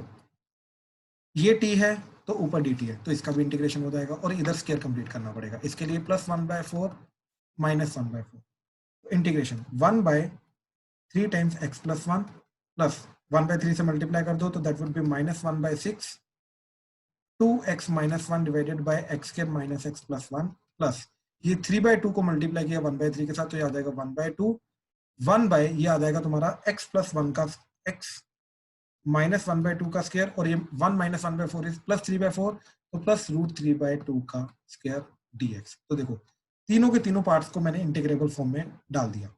ये t है तो ऊपर dt है, तो इसका भी इंटीग्रेशन हो जाएगा, और इधर स्क्वायर कंप्लीट करना पड़ेगा। इसके लिए +1/4 -1/4 integration 1/3 times x plus 1 plus 1/3 से मल्टीप्लाई कर दो, तो that would B -1/6 2x minus 1 divided bye x square minus x plus 1 plus ये 3/2 को मल्टीप्लाई किया 1/3 के साथ, तो ये आ जाएगा 1/2 ये आ जाएगा तुम्हारा x प्लस 1 का x माइनस 1/2 का स्क्वायर, और ये 1 माइनस 1/4 इज +3/4, तो प्लस √3/2 का स्क्वायर dx। तो देखो तीनों के तीनों पार्ट्स को मैंने इंटीग्रेबल फॉर्म में डाल दिया।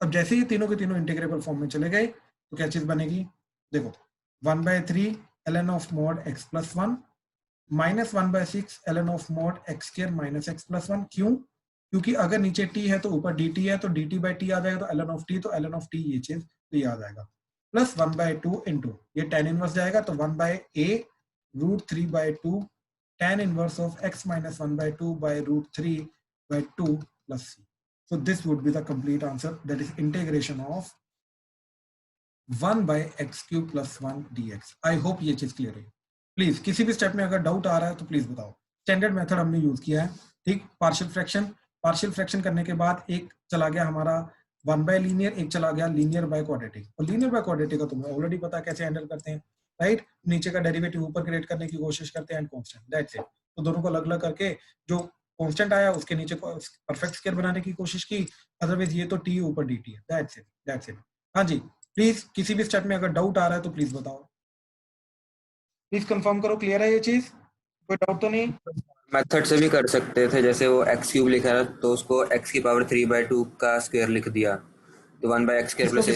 अब जैसे ही तीनों के तीनों इंटीग्रेबल फॉर्म में चले गए, तो क्या चीज बनेगी, देखो 1/3 ln of mod x plus 1 minus 1/6 ln of mod x square minus x plus 1। क्यों, क्योंकि अगर नीचे t है तो ऊपर dt है, तो dt/t आ जाएगा, तो ln ऑफ t, तो ln ऑफ t ये चीज तो ये आ जाएगा प्लस 1/2 इंटू ये tan इनवर्स जाएगा, तो 1/a √3/2 tan inverse of x minus 1/2 by √3/2 plus c। So this would be the complete answer, that is integration of 1/x³ plus 1 dx। I hope ये चीज क्लियर है। प्लीज किसी भी step में अगर डाउट आ रहा है तो प्लीज बताओ। स्टैंडर्ड मेथड हमने यूज किया है, ठीक। पार्शियल फ्रैक्शन करने के बाद एक चला गया हमारा 1/लीनियर, एक चला गया लीनियर बाय क्वाड्रेटिक। और लीनियर बाय क्वाड्रेटिक का तुम्हें ऑलरेडी पता है कैसे हैंडल करते हैं, राइट। नीचे का डेरिवेटिव ऊपर क्रिएट करने की कोशिश करते हैं एंड कांस्टेंट, दैट्स इट। तो दोनों को अलग अलग करके जो कांस्टेंट आया उसके नीचे परफेक्ट स्क्वायर बनाने की कोशिश की, अदरवाइज ये तो t ऊपर dt है, दैट्स इट। हाँ जी, प्लीज किसी भी स्टेप में अगर डाउट आ रहा है तो प्लीज बताओ, प्लीज कंफर्म करो क्लियर है ये चीज, कोई डाउट तो नहीं। मेथड से भी कर सकते थे, जैसे वो x³ लिखा है तो उसको x की पावर 3/2 का स्क्वायर लिख दिया, तो 1/x² प्लस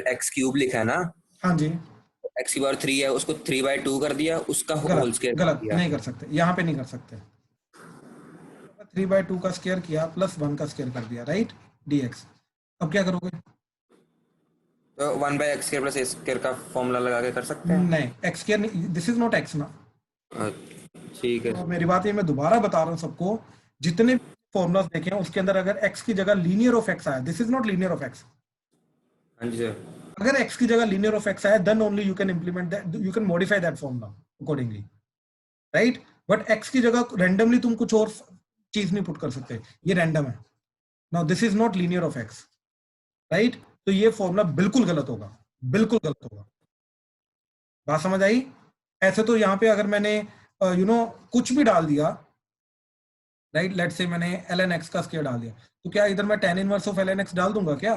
x³ लिखा है ना, हाँ जी, x की पावर 3 है उसको 3/2 कर दिया, उसका होल स्क्वायर गलत किया। नहीं कर सकते, यहाँ पे नहीं कर सकते। 3/2 का स्क्वायर किया प्लस 1 का स्क्वायर कर दिया, राइट, dx। अब क्या करोगे, तो 1/x² प्लस a² का फॉर्मूला लगा के कर सकते हैं। नहीं x square, this is not x ना। ठीक है, तो मेरी बात ये मैं दोबारा बता रहा हूँ सबको, जितने फॉर्मूलाज देखे हैं उसके अंदर अगर x की जगह लीनियर ऑफ x आया, this is not linear of x। हाँ जी सर। अगर x की जगह लीनियर ऑफ x आया, then only you can implement that, you can modify that formula accordingly, right. But x की जगह रैंडमली तुम कुछ और चीज नहीं पुट कर सकते, ये रैंडम है। Now this is not linear of x, right. तो ये फॉर्मूला बिल्कुल गलत होगा, बिल्कुल गलत होगा। बात समझ आई। ऐसे तो यहाँ पे अगर मैंने कुछ भी डाल दिया, राइट, लेट्स से मैंने ln x का स्क्वायर डाल दिया, तो क्या इधर मैं tan inverse of ln x डाल दूंगा क्या,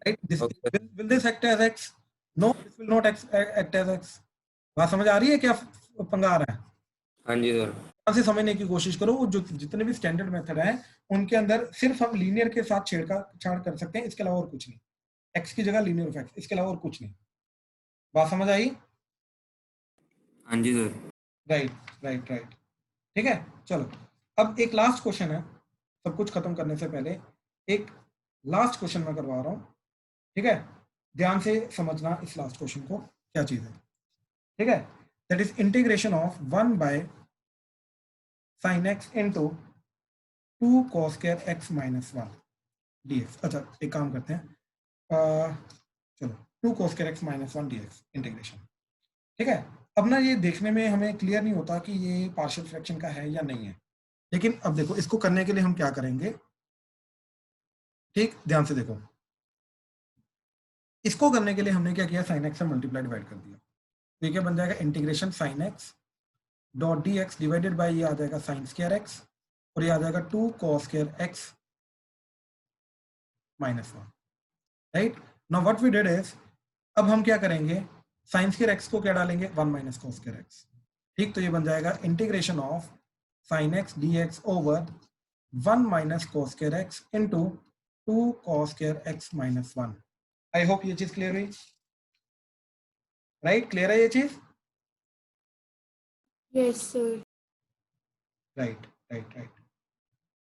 राइट। This will this act as x, no this will not act as x। बात समझ आ रही है क्या पंगा आ रहा है। हाँ जी सर। ध्यान से समझने की कोशिश करो, जो जितने भी स्टैंडर्ड मेथड है उनके अंदर सिर्फ हम लीनियर के साथ छेड़छाड़ कर सकते हैं, इसके अलावा और कुछ नहीं। x की जगह लीनियर ऑफ x, इसके अलावा और कुछ नहीं। बात समझ आई। हाँ जी सर। राइट। ठीक है, चलो अब एक लास्ट क्वेश्चन है, सब कुछ खत्म करने से पहले एक लास्ट क्वेश्चन मैं करवा रहा हूँ, ठीक है, ध्यान से समझना इस लास्ट क्वेश्चन को, क्या चीज है, ठीक है, that is integration of 1 by sine x into 2 cos square x minus 1 dx। अच्छा एक काम करते हैं, चलो 2 cos square x minus 1 dx integration, ठीक है। अब ना ये देखने में हमें क्लियर नहीं होता कि ये पार्शियल फ्रैक्शन का है या नहीं है, लेकिन अब देखो इसको करने के लिए हम क्या करेंगे, ठीक ध्यान से देखो, इसको करने के लिए हमने क्या किया, साइन एक्स से मल्टीप्लाई डिवाइड कर दिया, तो ये क्या बन जाएगा, integration sine x dot d x divided by ये आ जाएगा साइन स्क्वायर एक्स, और ये आ जाएगा 2 cos square x minus 1, right. Now what we did is, अब हम क्या करेंगे, साइन स्क्वायर एक्स को क्या डालेंगे, 1 माइनस cos स्क्वायर एक्स, ठीक, तो ये बन जाएगा integration of sine x D x over 1 minus cos square x into 2 cos square x minus 1। I hope ये चीज क्लियर हुई, राइट, क्लियर है ये चीज, Yes, sir. राइट,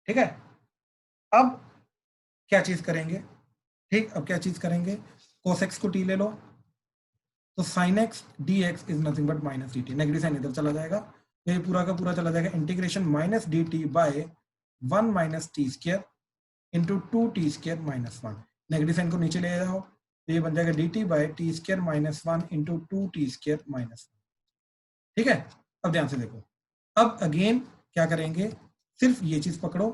ठीक है। अब क्या चीज करेंगे, ठीक, अब क्या चीज करेंगे, cos x को t ले लो, तो sin x dx is nothing but minus dt, negative sign इधर चला जाएगा, तो ये पूरा का पूरा चला जाएगा integration minus dt by 1 minus t square into 2t square minus 1, negative sign को नीचे ले जाओ, तो ये बन जाएगा dt by t square minus 1 into 2t square minus 1, ठीक है। अब ध्यान से देखो, अब अगेन क्या करेंगे, सिर्फ ये चीज पकड़ो,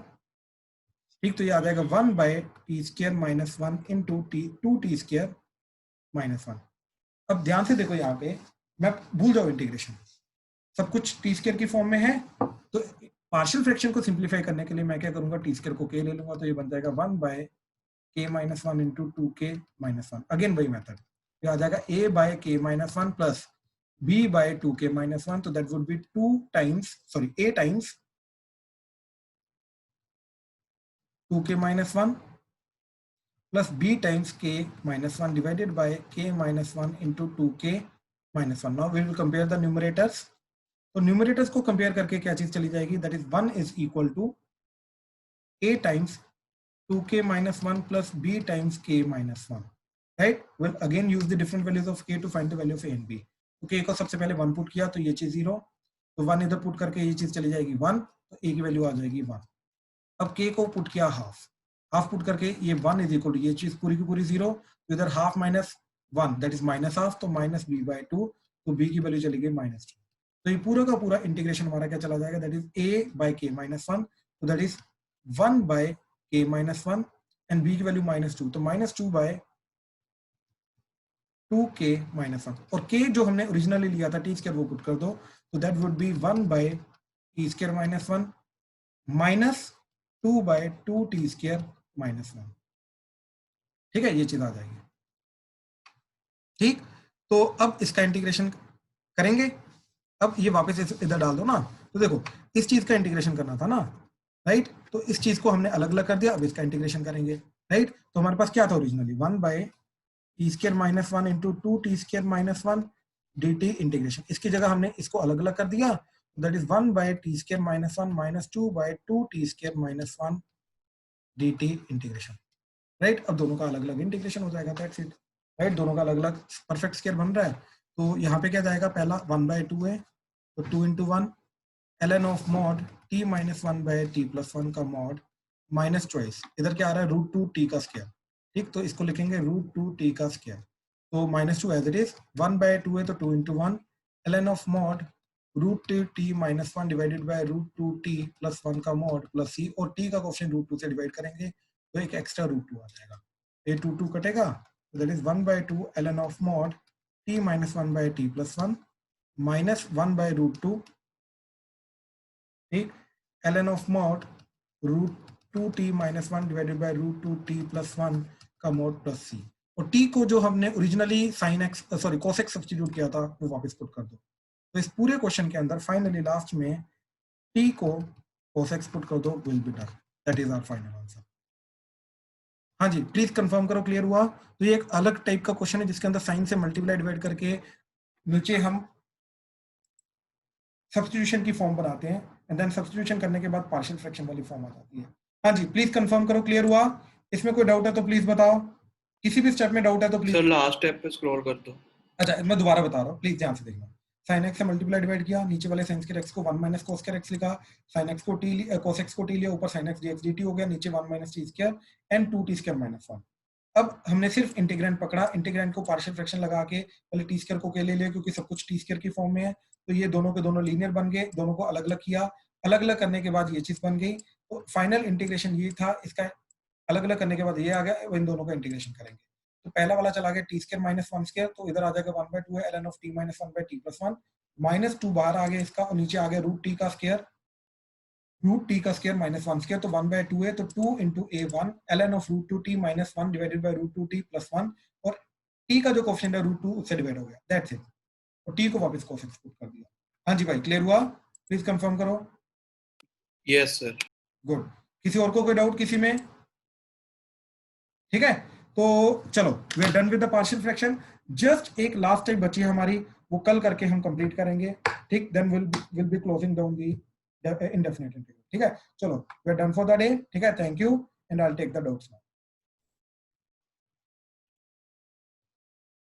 ठीक, तो ये आ जाएगा 1 by t square minus 1 into two t square minus 1। अब ध्यान से देखो, यहाँ पे मैं भूल जाओ इंटीग्रेशन, सब कुछ टी स्क्वायर की फॉर्म में है, तो पार्शियल फ्रैक्शन को सिंप्लीफाई करने के लिए मैं क्या करूंगा, टी स्क्वायर को के ले लूंगा, तो ये बन जाएगा 1 by k minus 1 into 2k minus 1, again वही मेथड, ये आ जाएगा a by k minus 1 plus b by 2k minus 1, तो that would be a times 2k minus 1 plus b times k minus 1 divided by k minus 1 into 2k minus 1. Now we will compare the numerators. तो numerators को compare करके क्या चीज चली जाएगी, that is 1 is equal to a times 2k minus 1 plus b times k minus 1, right? We'll again use the different values of k to find the value of a and b. तो k को सबसे पहले 1 put किया, तो ये चीज 0, तो 1 इधर पुट करके ये चीज चली जाएगी 1, तो a की वैल्यू आ जाएगी 1। अब k को पुट किया हाफ पुट करके ये 1 इज इक्वल टू ये चीज पूरी की पूरी 0, तो इधर half minus 1 that is minus half, तो माइनस b बाय 2, तो b की वैल्यू चली गई माइनस 2, तो ये पूरा का पूरा इंटीग्रेशन हमारा क्या चला जाएगा, that is a by k minus 1, तो that is 1 by k minus 1 and b की वैल्यू माइनस 2, तो माइनस 2 बाय 2k माइनस 1, और k जो हमने ओरिजिनली लिया था टी स्क्वायर वो पुट कर दो, तो that would be 1 by t square minus 1 minus 2 by 2t square minus 1, ठीक है, ये चीज आ जाएगी, ठीक। तो अब इसका इंटीग्रेशन करेंगे, अब ये वापस इधर डाल दो ना, तो देखो इस चीज का इंटीग्रेशन करना था ना, राइट, तो इस चीज को हमने अलग अलग कर दिया, अब इसका इंटीग्रेशन करेंगे, राइट। तो हमारे पास क्या था originally, 1 by t square minus 1 into 2t square minus 1 dt integration, इसकी जगह हमने इसको अलग अलग कर दिया, that is 1 by t square minus 1 minus 2 by 2t square minus 1 dt integration, right. अब दोनों का अलग अलग इंटीग्रेशन हो जाएगा, दैट्स इट, राइट, दोनों का अलग अलग परफेक्ट स्क्वायर बन रहा है, तो यहाँ पे क्या जाएगा, पहला 1 बाय 2 है, तो 2 into 1 ln of mod t minus 1 by t plus 1 का मॉड माइनस चॉइस, इधर क्या आ रहा है, रूट 2 t का स्क्वायर, ठीक, तो इसको लिखेंगे रूट 2 t का स्क्वायर, तो minus 2 as it is, 1 by 2 है तो 2 into 1 ln of mod root 2 t minus 1 divided by root 2 t plus 1 का मॉड प्लस c, और t का कोएफिशिएंट रूट 2 से डिवाइड करेंगे तो एक एक्स्ट्रा रूट 2 आ जाएगा, ये 2 2 कटेगा, तो that is 1 by 2 ln of mod t minus 1 by t plus 1 minus 1 by root 2, ठीक, ln of mod root 2t minus 1 divided by root 2t plus 1 का मॉड प्लस c, और t को जो हमने originally sine x sorry cos x substitute किया था वो वापस पुट कर दो, तो इस पूरे क्वेश्चन के अंदर फाइनली लास्ट में t को cos x पुट कर दो, will be done, that is our final answer. हाँ जी, प्लीज कंफर्म करो क्लियर हुआ। तो ये एक अलग टाइप का क्वेश्चन है जिसके अंदर साइन से मल्टीप्लाई डिवाइड करके नीचे हम सब्स्टिट्यूशन की फॉर्म बनाते हैं एंड देन सब्स्टिट्यूशन करने के बाद पार्शियल फ्रैक्शन वाली फॉर्म आ जाती है। हाँ जी, प्लीज कंफर्म करो, क्लियर हुआ? इसमें कोई डाउट है तो प्लीज बताओ, किसी भी स्टेप में डाउट है तो प्लीज। सर लास्ट स्टेप पे स्क्रॉल कर दो। अच्छा, मैं दोबारा बता रहा हूँ, प्लीज ध्यान से देखना। sin x से मल्टीप्लाई डिवाइड किया, नीचे वाले sin स्क्वायर x को 1 माइनस cos स्क्वायर x लिखा, sin x को t cos x को t लिया, ऊपर sin x dx dt हो गया, नीचे 1 minus t square and 2t square minus 1। अब हमने सिर्फ इंटीग्रेंड पकड़ा, इंटीग्रेंड को पार्शियल फ्रैक्शन लगा के पहले t स्क्वायर को के ले लिया क्योंकि सब कुछ t स्क्वायर की फॉर्म में है, तो ये दोनों के दोनों लीनियर बन गए, दोनों को अलग अलग किया, अलग अलग करने के बाद ये चीज बन गई। तो फाइनल इंटीग्रेशन ये था, इसका अलग अलग करने के बाद ये आ गया, इन दोनों का इंटीग्रेशन करेंगे। तो पहला वाला चला गया टी स्क्वायर माइनस 1 स्क्वायर, तो इधर आ जाएगा 1/2 है ln of t minus 1/t plus 1, minus 2 बाहर आ गया इसका, और नीचे आ गया रूट टी का स्क्वायर माइनस 1 स्क्वायर, तो 1/2 है, तो 2 into a1 ln of root 2t minus 1 divided by root 2t plus 1, और t का जो कोफिशिएंट है रूट 2 उससे डिवाइड हो गया, दैट्स इट। और t को वापस cos x पुट कर दिया। हाँ जी भाई, क्लियर हुआ? प्लीज कंफर्म करो। Yes sir. गुड। किसी और को कोई डाउट किसी में? ठीक है, तो चलो we are done with the partial fraction. Just एक लास्ट टाइम बची है हमारी, वो कल करके हम कंप्लीट करेंगे, ठीक? Then will be closing down the indefinite integral. ठीक है, चलो we are done for the day. ठीक है, thank you and I will take the doubts now.